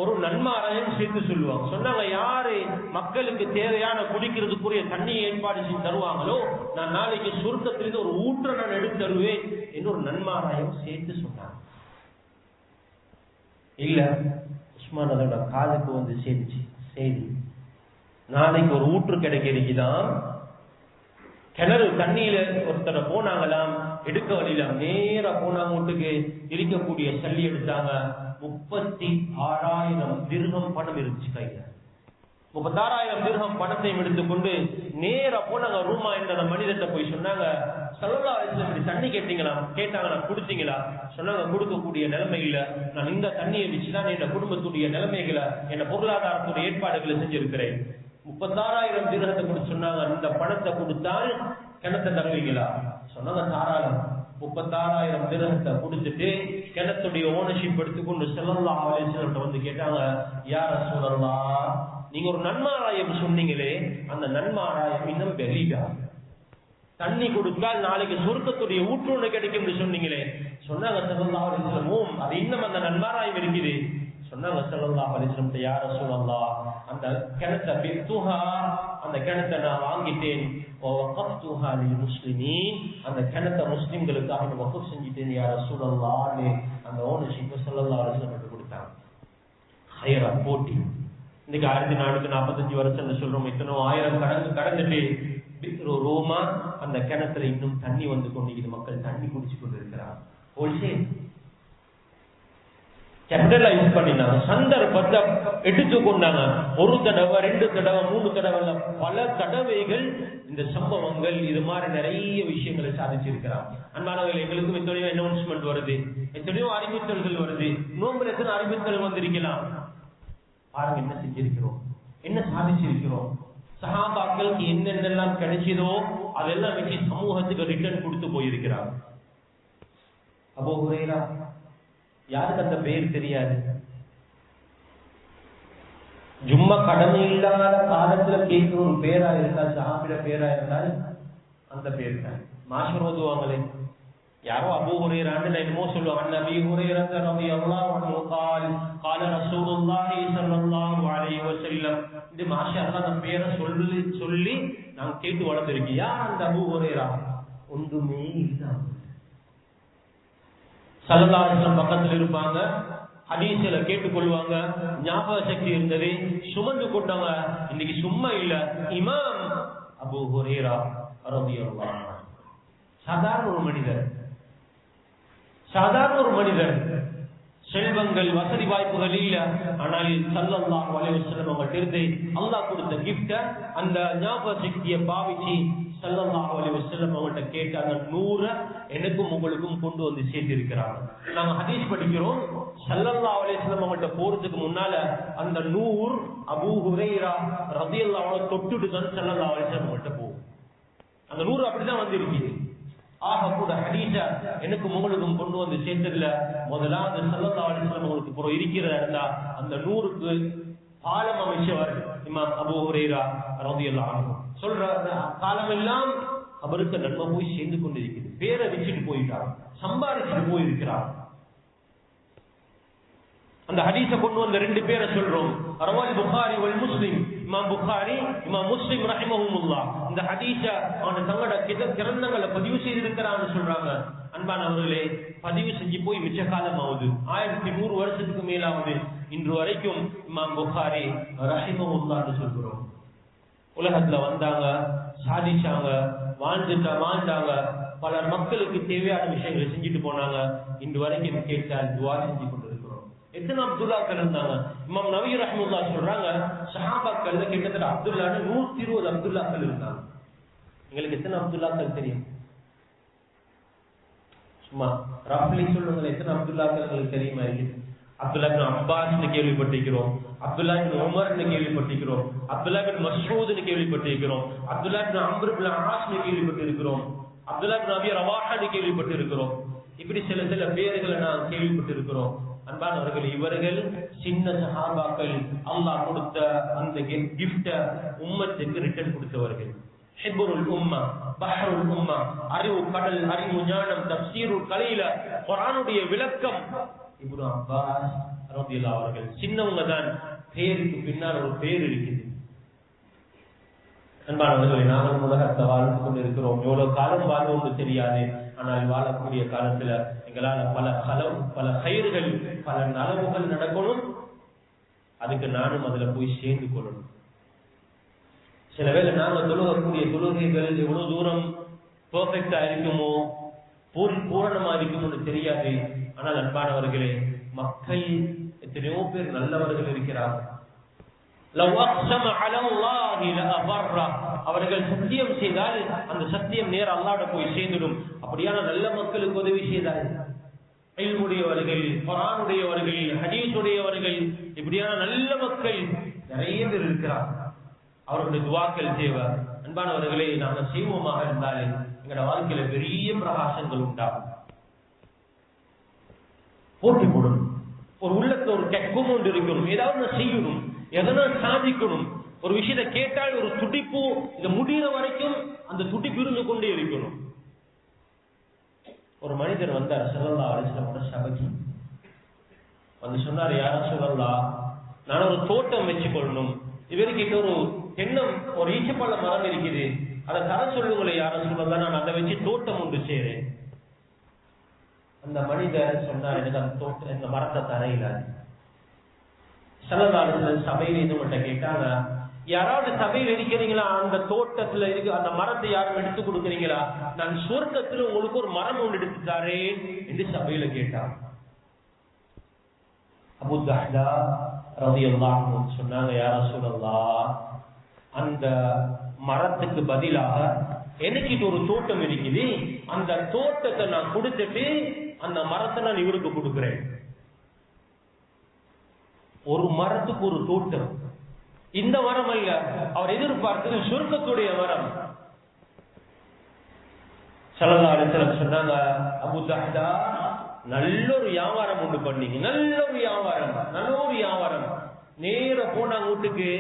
Speaker 1: ஒரு நன்மாராயம் சேர்த்து சொல்லுவாங்க. சொன்னாங்க யாரு மக்களுக்கு தேவையான குடிக்கிறதுக்குரிய தண்ணி ஏற்பாடு செய்து தருவாங்களோ நான் நாளைக்கு சுருக்கத்திலிருந்து ஒரு ஊற்றை நான் எடுத்து தருவேன் என்று ஒரு நன்மாராயம் சேர்த்து சொன்னாங்க. இல்ல, உஸ்மான் அதோட காதுக்கு வந்து சேர்ந்துச்சு செய்தி, நாளைக்கு ஒரு ஊற்று கிடைக்கிறதுதான். கிணறு தண்ணியில ஒருத்தரை போனாங்களாம், எடுக்க வழியிலாம் நேரா போனாங்க, வீட்டுக்கு இருக்கக்கூடிய சல்லி எடுத்தாங்க. 36,000 திர்ஹம் பணம் இருந்துச்சு கையில. 36,000 திர்ஹம் பணத்தையும் எடுத்துக்கொண்டு நேரா போனாங்க ரூமா என்ற மனிதர்கிட்ட போய் சொன்னாங்க, ஸல்லல்லாஹு அலைஹி வஸல்லம் இப்படி தண்ணி கேட்டாங்களா கொடுத்தீங்களா? சொன்னாங்க கொடுக்கக்கூடிய நிலைமை இல்ல, நான் இந்த தண்ணியை வச்சுதான் என் குடும்பத்துடைய நிலைமைகளை என் பொருளாதாரத்துடைய ஏற்பாடுகளை செஞ்சிருக்கிறேன். 36,000 திர்ஹத்தை கொடுத்து சொன்னாங்க, இந்த பணத்தை கொடுத்தால் கிணத்தை தருவீங்களா? சொன்னாங்க தாராளம். 36,000 திர்ஹத்தை கொடுத்துட்டு கிணத்துடைய ஓனர்ஷிப் எடுத்துக்கொண்டு ஸல்லல்லாஹு அலைஹி வஸல்லம் வந்து கேட்டாங்க, யா ரசூலல்லாஹ், நீங்க ஒரு நன்மாராயம் சொன்னீங்களே, அந்த நன்மாராயம் இன்னும் வெளியிடா, தண்ணி கொடுத்தால் நாளைக்கு சொர்க்கத்துடைய ஊற்று கிடைக்கும் சொன்னீங்களே. சொன்னாங்க ஸல்லல்லாஹு அலைஹி வஸல்லம், அது இன்னும் அந்த நன்மாராயம் இருக்குது. சொன்னாங்க ஸல்லல்லாஹு அலைஹி வஸல்லம், யா ரசூலல்லாஹ், அந்த கிணத்தை பித்துஹா, அந்த கிணத்தை நான் வாங்கிட்டேன், வகஃப்துஹா லில் முஸ்லிமீன், அந்த கிணத்தை முஸ்லிம்களுக்காக நான் வக்ஃப் செஞ்சிட்டேன் யா ரசூலல்லாஹ், அந்த ஓனர்ஷிப் ஸல்லல்லாஹு அலைஹி வஸல்லம் கொடுத்தாங்க. ஹைரா போட்டி. இன்னைக்கு 1445 வருஷம் சொல்றோம், இத்தனை 1000 கடந்துட்டு ரோமா அந்த கிணத்துல இன்னும் தண்ணி வந்து கொண்டிருக்குது, மக்கள் தண்ணி குடிச்சு கொண்டு இருக்கிறார். ஹோல்சேல் கேபிட்டலைஸ் பண்ணினாங்க, சந்தர்ப்பத்தை எடுத்துக்கொண்டாங்க. ஒரு தடவை 2 தடவை 3 தடவை பல தடவைகள் இந்த சம்பவங்கள் இது மாதிரி நிறைய விஷயங்களை சாதிச்சிருக்கிறார். அன்பானவர்கள், எங்களுக்கும் எத்தனையோ அனௌன்ஸ்மெண்ட் வருது, எத்தனையோ அறிவித்தல்கள் வருது. நோம்புல எத்தனை அறிவித்தல் வந்திருக்கலாம், பாருங்க என்ன செஞ்சிருக்கிறோம், என்ன சாதிச்சிருக்கிறோம். சஹாபாக்களுக்கு என்னென்னலாம் கிடைச்சதோ அதெல்லாம் வச்சு சமூகத்துக்கு ரிட்டர்ன் கொடுத்து போயிருக்கிறார். அபூ ஹுரைரா, யாருக்கு அந்த பேர் தெரியாது? ஜும்மா கடமை இல்லாத காலத்துல கேட்கிற ஒரு பேரா இருந்தால், சஹாபிட பேரா இருந்தால் அந்த பேர் தான். மாஷர் ஓதுவாங்களே, யாரோ அபூ ஹுரைரான்னு என்னமோ சொல்லுவாங்க. நபி ஹுரைரா ரலியல்லாஹு அன்ஹு قال قال رسول الله صلى الله عليه وسلم. இந்த மாஷஅல்லாஹ் அந்த பேரை சொல்லி நான் கேட்டு வளர்ந்திருக்கேன். யார் அந்த அபூ ஹுரைரா? ஒன்றுமே இல்லாம ஸல்லல்லாஹு அலைஹி வஸல்லம் பக்கத்துல இருப்பாங்க, ஹதீஸ்ல கேட்டுக்கொள்வாங்க, ஞாபக சக்தி இருந்தது, சுமந்து கொண்டாங்க. இன்னைக்கு சும்மா இல்ல, இமாம் அபூ ஹுரைரா ரலியல்லாஹு அன்ஹு சாதாரண ஒரு மனிதர், செல்வங்கள் வசதி வாய்ப்புகள் இல்ல, ஆனால் ஸல்லல்லாஹு அலைஹி வஸல்லம் அவங்களுக்கு இருந்து அல்லாஹ் கொடுத்த கிஃப்ட, அந்த ஞாபக சக்தியை பாவிச்சு ஸல்லல்லாஹு அலைஹி வஸல்லம் அவங்கள்ட்ட கேட்ட அந்த 100 எனக்கும் உங்களுக்கும் கொண்டு வந்து சேர்த்திருக்கிறாங்க. நாங்க ஹதீஸ் படிக்கிறோம், ஸல்லல்லாஹு அலைஹி வஸல்லம் அவங்கள்ட்ட போறதுக்கு முன்னால அந்த 100 அபூ ஹுரைரா ரலியல்லாஹு அன்ஹு தொட்டுட்டு தான் ஸல்லல்லாஹு அலைஹி வஸல்லம் அவங்கள்ட்ட போகும். அந்த 100 அப்படிதான் வந்திருக்கு. ஆக கூட ஹதீஸ எனக்கும் உங்களுக்கும் கொண்டு வந்து சேர்த்ததுல முதலாவது ஸல்லல்லாஹு அலைஹி வஸல்லம் அவங்களுக்கு புறம் இருக்கிறதா இருந்தா அந்த 100க்கு பாலம் அமைச்சவர் இமாம் அபூ ஹுரைரா ரலியல்லாஹு அன்ஹு. சொல்ற காலமெல்லாம் அவருக்கு நன்மை போய் சேர்ந்து கொண்டிருக்கிறது. பேரை வச்சுட்டு போயிட்டார், சம்பாதிச்சுட்டு போயிருக்கிறார். அந்த ஹதீஸை கொண்டு வந்த 2 பேரை சொல்றோம், ரவால் புகாரி வல் முஸ்லிம். இமாம் புகாரி, இமாம் முஸ்லிம் ரஹிமஹுமுல்லாஹ் இந்த ஹதீஸ அவங்க தங்களோட கிரந்தங்களை பதிவு செய்திருக்கிறான்னு சொல்றாங்க. அன்பானவர்களே, பதிவு செஞ்சு போய் மிச்ச காலம் ஆகுது, 1100 வருஷத்துக்கு மேலாவது. இன்று வரைக்கும் இமாம் புகாரி ரஹிமஹுல்லாஹ்னு சொல்றோம். உலகத்துல வந்தாங்க, சாதிச்சாங்க, வாழ்ந்தாங்க, பலர் மக்களுக்கு தேவையான விஷயங்களை செஞ்சுட்டு போனாங்க. இன்று வரைக்கும் கேட்டால் துவா செஞ்சு கொண்டிருக்கிறோம். எத்தனை அப்துல்லாக்கள் இருந்தாங்க? இமாம் நவவி ரஹ்மத்துல்லாஹி சொல்றாங்க, சஹாபாக்கள்ல கிட்டத்தட்ட அப்துல்லான்னு 120 அப்துல்லாக்கள் இருந்தாங்க. உங்களுக்கு எத்தனை அப்துல்லாக்கள் தெரியும்? சும்மா ரஃப்லி சொல்லுங்க, எத்தனை அப்துல்லாக்கள் உங்களுக்கு தெரியுமா? இருக்குது. அப்துல்லா இப்னு அப்பாஸ்னு கேள்விப்பட்டிருக்கிறோம், அப்துல்லா இப்னு உமர்னு கேள்விப்பட்டிருக்கிறோம், அப்துல்லா இப்னு மஸ்ஊத்னு கேள்விப்பட்டிருக்கிறோம், அப்துல்லா இப்னு அம்ர் இப்னு ஆஸ்னு கேள்விப்பட்டிருக்கிறோம், அப்துல்லா இப்னு அபி ரவாஹான்னு கேள்விப்பட்டிருக்கிறோம். இப்படி சில சில பேர்களை நான் கேள்விப்பட்டிருக்கிறோம். அன்பானவர்கள், இவர்கள் சின்ன சஹாபாக்கள். அல்லாஹ் கொடுத்த அந்த கிஃப்ட உம்மத்துக்கு ரிட்டர்ன் கொடுத்தவர்கள். ஹிப்ருல் உம்மா, பஹ்ருல் உம்மா, அறிவு கடல், அறிவு ஞானம், தஃப்சீருல் கலீல, குர்ஆனுடைய விளக்கம். இப்னு அப்பாஸ் ரலியல்லாஹு அவர்கள் சின்னவங்க தான், பேருக்கு பின்னால் ஒரு பேர் இருக்குது. அன்பானவர்களை, நாங்கள் உலகத்தை வாழ்ந்து கொண்டிருக்கிறோம். எவ்வளவு காலம் வாழ்வோம்னு தெரியாது. ஆனால் வாழக்கூடிய காலத்துல எங்களால் பல கயிறுகள், பல நலவுகள் நடக்கணும். அதுக்கு நானும் அதுல போய் சேர்ந்து கொள்ளணும். சில வேளை நாங்கள் தொழுகக்கூடிய தொழுகைகள் எவ்வளவு தூரம் பெர்ஃபெக்டா இருக்குமோ, பூரணமா இருக்குமோன்னு தெரியாது. ஆனால் அன்பானவர்களே, மக்கள் எத்தனையோ பேர் நல்லவர்கள் இருக்கிறார்கள். அவர்கள் சத்தியம் செய்தால் அந்த சத்தியம் நேர அல்லாஹ்விட போய் சேர்ந்துடும். அப்படியான நல்ல மக்களுக்கு உதவி செய்தால், இல்முடையவர்கள், குர்ஆனுடையவர்கள், ஹதீஸுடையவர்கள், இப்படியான நல்ல மக்கள் நிறைய பேர் இருக்கிறார்கள். அவர்களுடைய துஆக்கள் தேவை. அன்பானவர்களே, நாங்கள் செய்வோமாக இருந்தாலே எங்களோட வாழ்க்கையில பெரிய பிரகாசங்கள் உண்டாகும். போட்டி போடணும். ஒரு உள்ளத்துல ஒரு கெக்கும் ஒன்று இருக்கணும். ஏதாவது செய்யணும், எதனா சாதிக்கணும். ஒரு விஷயத்தை கேட்டால் ஒரு துடிப்பு, இதை முடிகிற வரைக்கும் அந்த துடிப்பு இருந்து கொண்டே இருக்கணும். ஒரு மனிதர் வந்தார் ஸல்லல்லாஹு அலைஹி வஸல்லம் சபைக்கு வந்து சொன்னார், யா ரசூலல்லாஹ், நான் ஒரு தோட்டம் வச்சுக்கொள்ளணும். இவர்கிட்ட ஒரு தென்னம், ஒரு ஈச்சப்பழ மரம் இருக்குது, அதை தர சொல்லுங்களே யா ரசூலல்லாஹ், நான் அதை வச்சு தோட்டம் ஒன்று செய்றேன். அந்த மனிதர் சொன்னார், எனக்கு அந்த தோட்டம், இந்த மரத்தை தர இல்லாது. ஸல்லல்லாஹு அலைஹி வஸல்லம் சபையில இருந்து கேட்டாங்க, யாராவது சபையில் இருக்கிறீங்களா, அந்த தோட்டத்துல இருக்கு அந்த மரத்தை யாரும் எடுத்து கொடுக்குறீங்களா? நான் சொர்க்கத்துல உங்களுக்கு ஒரு மரம் ஒன்று எடுத்து தரேன் என்று சபையில கேட்டாங்க. அபூ தஹ்தா ரலியல்லாஹு அன்ஹு சொன்னாங்க, யா ரசூலல்லாஹ், அந்த மரத்துக்கு பதிலாக எனக்கு ஒரு தோட்டம் இருக்குது, அந்த தோட்டத்தை நான் கொடுத்துட்டு அந்த மரத்தை நான் இவருக்கு கொடுக்கிறேன். ஒரு மரத்துக்கு ஒரு தோட்டம். இந்த மரம் அல்ல, அவர் எதிர்பார்த்தது சொர்க்கத்துடைய மரம். ஸல்லல்லாஹு அலைஹி வஸல்லம் சொன்னாங்க, அபூ தஹ்தா, நல்ல ஒரு வியாபாரம் உண்டு பண்ணீங்க, நல்ல ஒரு வியாபாரம். நேர போனாங்க வீட்டுக்கு,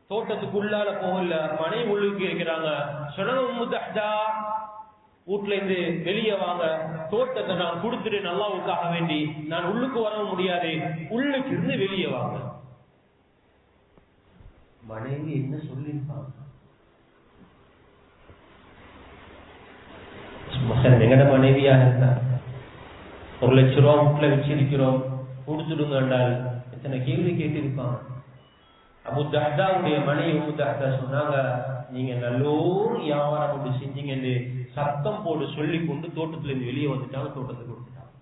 Speaker 1: தோட்டத்துக்குள்ளால போகல, மனைவி உள்ளுக்கு இருக்கிறாங்க. சொன்னாங்க, உம்மு தஹ்தா, வீட்டுல இருந்து வெளியே வாங்க, தோட்டத்தை நான் கொடுத்துட்டேன் அல்லாஹ்வுக்காக வேண்டி, நான் உள்ளுக்கு வர முடியாது, உள்ளுக்கு இருந்து வெளியே வாங்க. மனைவி என்ன சொல்லிருப்பாங்க? எங்கட மனைவியாக இருந்தா 1 லட்சம் ரூபாய் வீட்டுல வச்சிருக்கிறோம், கொடுத்துடுங்க என்றால் எத்தனை கேள்வி கேட்டிருப்பாங்க. அபூ தஹ்தாவுடைய மனைவி உம்மு தஹ்தா சொன்னாங்க, நீங்க நல்லோர் வியாபாரம் கொண்டு செஞ்சீங்கன்னு சத்தம் போட்டு சொல்லி கொண்டு தோட்டத்துல இருந்து வெளியே வந்துட்டாங்க, தோட்டத்துக்கு கொடுத்துட்டாங்க.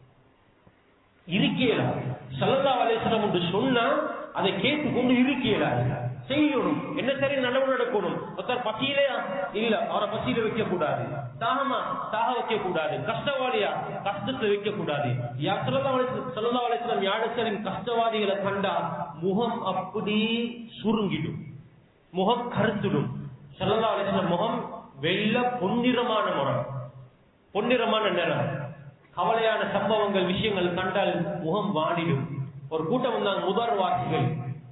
Speaker 1: இருக்கேலாம் ஸல்லல்லாஹு அலைஹி வஸல்லம் என்று சொன்னா அதை கேட்டுக்கொண்டு இருக்கேலாம், செய்யணும். என்ன சரி நடவு நடக்கணும். ஒருத்தர் பசியிலே இல்ல, அவரை பசியில வைக்க கூடாது, தாக வைக்க கூடாது, கஷ்டவாளியா கஷ்டத்தை வைக்க கூடாது. ஸல்லல்லாஹு அலைஹி வஸல்லம் யாரசரின் கஷ்டவாதிகளை கண்டா முகம் அப்படி சுருங்கிடும், முகம் கருத்துடும். ஸல்லல்லாஹு அலைஹி வஸல்லம் முகம் வெள்ள பொன்னிறமான நிறம். கவலையான சம்பவங்கள், விஷயங்கள் கண்டால் முகம் வாடிடும். ஒரு கூட்டம் வந்தாங்க,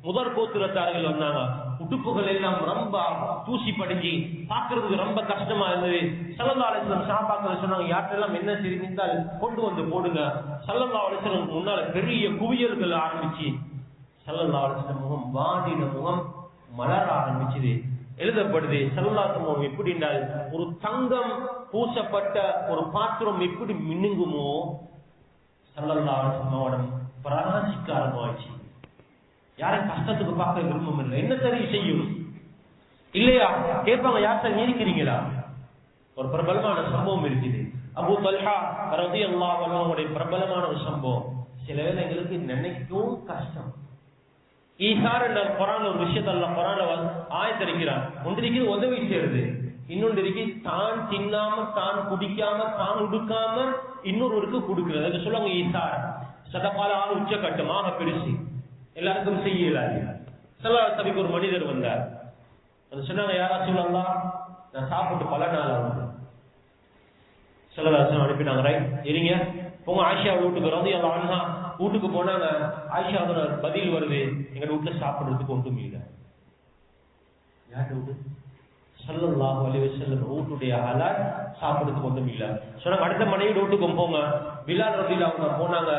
Speaker 1: முதற் கோத்திரத்தார்கள் வந்தாங்க. உடுப்புகள் எல்லாம் ரொம்ப தூசி படிஞ்சு பாக்குறதுக்கு ரொம்ப கஷ்டமா இருந்தது. ஸல்லல்லாஹு அலைஹி வஸல்லம் சஹாபாக்கள் சொன்னாங்க, யாரெல்லாம் என்ன தெரிந்தால் கொண்டு வந்து போடுங்க. ஸல்லல்லாஹு அலைஹி வஸல்லம் முன்னால பெரிய குவியல்கள் ஆரம்பிச்சு, ஸல்லல்லாஹு அலைஹி வஸல்லம் முகம் வாடின முகம் மலர ஆரம்பிச்சது. எழுதப்படுது, ஸல்லல்லாஹு அலைஹி வஸல்லம் எப்படி என்றால், ஒரு தங்கம் பூசப்பட்ட ஒரு பாத்திரம் எப்படி மின்னுங்குமோ ஸல்லல்லாஹு அலைஹி வஸல்லம் பிரகாசிக்க ஆரம்பிச்சு. யாரும் கஷ்டத்துக்கு பார்க்க விரும்பும் இல்லை. என்ன சரி செய்யும் இல்லையா கேட்பாங்க, யார் சார் இருக்கிறீங்களா? ஒரு பிரபலமான சம்பவம் இருக்குது. அபூ தல்ஹா ரலியல்லாஹு அன்ஹு பிரபலமான ஒரு சம்பவம். சில வேளை எங்களுக்கு நினைக்கவும் கஷ்டம். ஈசார் என்ற குரான் ஒரு விஷயத்த அல்லாஹ் குரான்ல ஆயத்தரிக்கிறான். ஒன்றிற்கு உதவி செய்யறது, இன்னொன்றிற்கு தான் தின்னாம, தான் குடிக்காம, தான் உடுக்காம இன்னொருவருக்கு கொடுக்கிறது. அது சொல்லுவாங்க ஈசார். சதகால ஆள் உச்சகட்டமாக பெருசு, எல்லாருக்கும் செய்யலாது. சபைக்கு ஒரு மனிதர் வந்தார். அது சொன்னாங்க, யாரா சொல்லலாம், நான் சாப்பிட்டு பல நாள் ஆகுது. சல்லல்லாஹு அனுப்பினாங்க, ரைட் இருங்க போங்க ஆயிஷா வீட்டுக்கு வந்து அன்ஹா வீட்டுக்கு போனாங்க. ஆயிஷாவோட பதில் வருது, எங்க வீட்டுல சாப்பிடுறதுக்கு ஒன்றும் இல்லை. யார் வீட்டு? ஸல்லல்லாஹு அலைஹி வஸல்லம் வீட்டுடைய ஹலால், சாப்பிடுறதுக்கு ஒன்றும் இல்லை. சொன்னாங்க அடுத்த மனைவி வீட்டுக்கும் போங்க. பிலால் ரலியல்லாஹு அன்ஹு போனாங்க,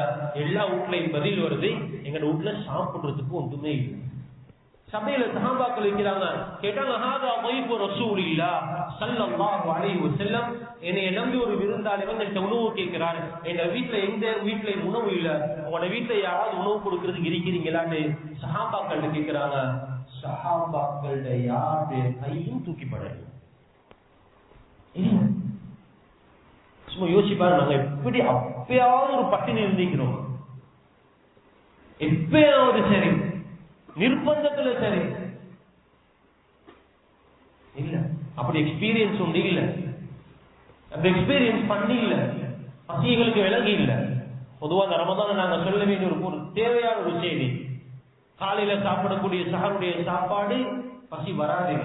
Speaker 1: எல்லா வீட்லயும் பதில் வருது, எங்க வீட்டுல சாப்பிடுறதுக்கு ஒன்றுமே இல்லை. சபையில சஹாபாக்கள் இருக்கிறாங்க, கேட்டாங்க ஹாதா தைஃபு ரசூலில்லாஹ் ஸல்லல்லாஹு அலைஹி வஸல்லம், என்னை நம்பி ஒரு விருந்தாளி வந்து என்கிட்ட உணவு கேட்கிறாரு. எங்க வீட்டுல எந்த வீட்டுல உணவு இல்ல, உங்களோட வீட்டுல யாராவது உணவு கொடுக்கறதுக்கு இருக்கிறீங்களான்னு சஹாபாக்கள் கேட்கிறாங்க. சஹாபாக்களுடைய யாருடைய கையும் தூக்கிப்படல. சும்மா யோசிப்பாரு, நாங்க எப்படி அப்பயாவது ஒரு பட்டினி இருந்திக்கிறோம், எப்பயாவது சரி நிர்பந்தத்துல சரி இல்ல, அப்படி எக்ஸ்பீரியன்ஸ் உண்டு இல்ல, அந்த எக்ஸ்பீரியன்ஸ் பண்ணி இல்ல, பசிகளுக்கு விலகி இல்ல. பொதுவா அந்த ரமதான நாங்க சொல்ல வேண்டிய ஒரு தேவையான ஒரு செய்தி, காலையில சாப்பிடக்கூடிய சஹருடைய சாப்பாடு பசி வராது.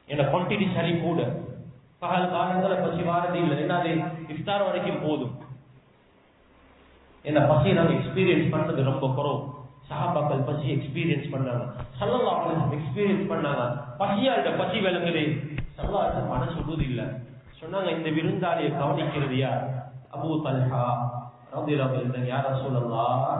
Speaker 1: என்ன குவான்டிட்டி சரி கூட, பகல் காலத்துல பசி வாரது இல்லை, என்ன அது இஃப்தார் வரைக்கும் போதும். என்ன பசியை நாங்க எக்ஸ்பீரியன்ஸ் பண்ணது ரொம்ப குறவு. சஹாபாக்கள் பசி எக்ஸ்பீரியன்ஸ் பண்ணாங்க, ஸல்லல்லாஹு அலைஹி வஸல்லம் எக்ஸ்பீரியன்ஸ் பண்ணாங்க. பசியாளோட பசி விளங்குது, ஸல்லல்லாஹு அலைஹி வஸல்லம் மனசு சொல்றது இல்ல. சொன்னாங்க, இந்த விருந்தாளியை கவனிக்கிறது யார்? அபூ தல்ஹா ரலியல்லாஹு அன்ஹு. யா ரசூலல்லாஹ்,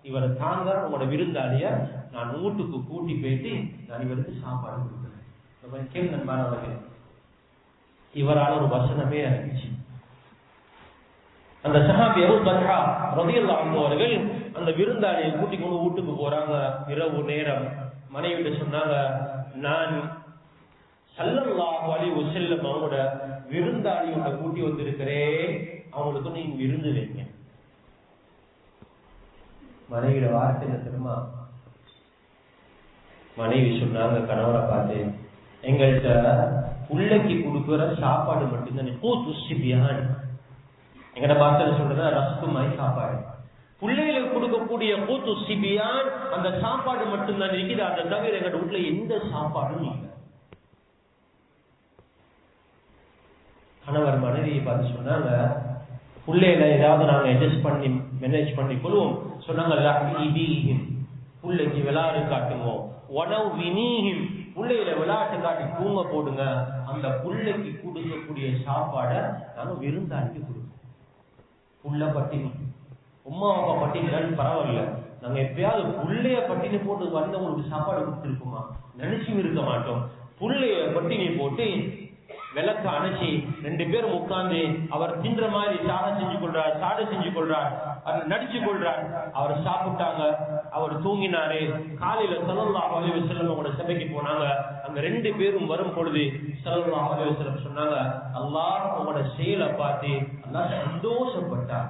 Speaker 1: இவரை தாங்க, உங்களோட விருந்தாளிய நான் வீட்டுக்கு கூட்டி போயிட்டு நான் இவருக்கு சாப்பாடு கொடுக்குறேன். கேள்வி இவரால் ஒரு வசனமே இருந்துச்சு. அந்த சஹாபி அபூ தல்ஹா ரலியல்லாஹு அன்ஹு அவர்கள் அந்த விருந்தாளியை கூட்டி கொண்டு வீட்டுக்கு போறாங்க. இரவு நேரம் மனைவிட்ட சொன்னாங்க, நான் ஸல்லல்லாஹு அலைஹி வஸல்லம் அவங்களோட விருந்தாளியோட கூட்டி வந்திருக்கிறேன், அவங்களுக்கு நீங்க விருந்து வைங்க. மனைவியோட வார்த்தை என்ன தெரியுமா? மனைவி சொன்னாங்க கணவரை பார்த்து, எங்கள்கிட்ட பிள்ளைக்கு கொடுக்குற சாப்பாடு மட்டும்தான் கூத்துசிபியான், எங்கட பாசல சொல்றத ரசகுமாய் சாப்பாடு, பிள்ளைகளுக்கு கொடுக்கக்கூடிய கூத்து சிபியான் அந்த சாப்பாடு மட்டும்தான் இருக்குது. அதை தவிர எங்க வீட்டுல எந்த சாப்பாடும் இல்லை. கணவர் மனைவியை பார்த்து சொன்னாங்க, பிள்ளைகளை ஏதாவது நாங்க அட்ஜஸ்ட் பண்ணி மேனேஜ் பண்ணி கொள்வோம். சொன்னாங்க, பிள்ளைக்கு விளையாடு காட்டுங்க, உணவு வினீஹிம், பிள்ளைகளை விளையாட்டு காட்டி தூங்க போடுங்க. அந்த பிள்ளைக்கு கொடுக்கக்கூடிய சாப்பாடை நாங்க விருந்தாளிக்கு கொடுப்போம். புள்ள பட்டினி, உமா அப்பா பட்டினி பரவாயில்ல, நாங்க எப்பயாவது புள்ளைய பட்டினி போட்டு வந்தவங்களுக்கு சாப்பாடு கொடுத்துருக்குமா நினைச்சும் இருக்க மாட்டோம். புள்ளைய பட்டினி போட்டு விளக்க அணைச்சி 2 பேரும் உட்கார்ந்து அவர் தின்ற மாதிரி சாடை செஞ்சு கொள்றார், சாடை செஞ்சு கொள்றார், அவர் நடிச்சு கொள்றார். அவர் சாப்பிட்டாங்க, அவர் தூங்கினாரு. காலையில ஸல்லல்லாஹு அலைஹி வஸல்லம் அவங்களோட சபைக்கு போனாங்க. அங்க 2 பேரும் வரும் பொழுது ஸல்லல்லாஹு அலைஹி வஸல்லம் சொன்னாங்க, அல்லாஹ் உங்களோட செயலை பார்த்து அல்லாஹ் சந்தோஷப்பட்டார்.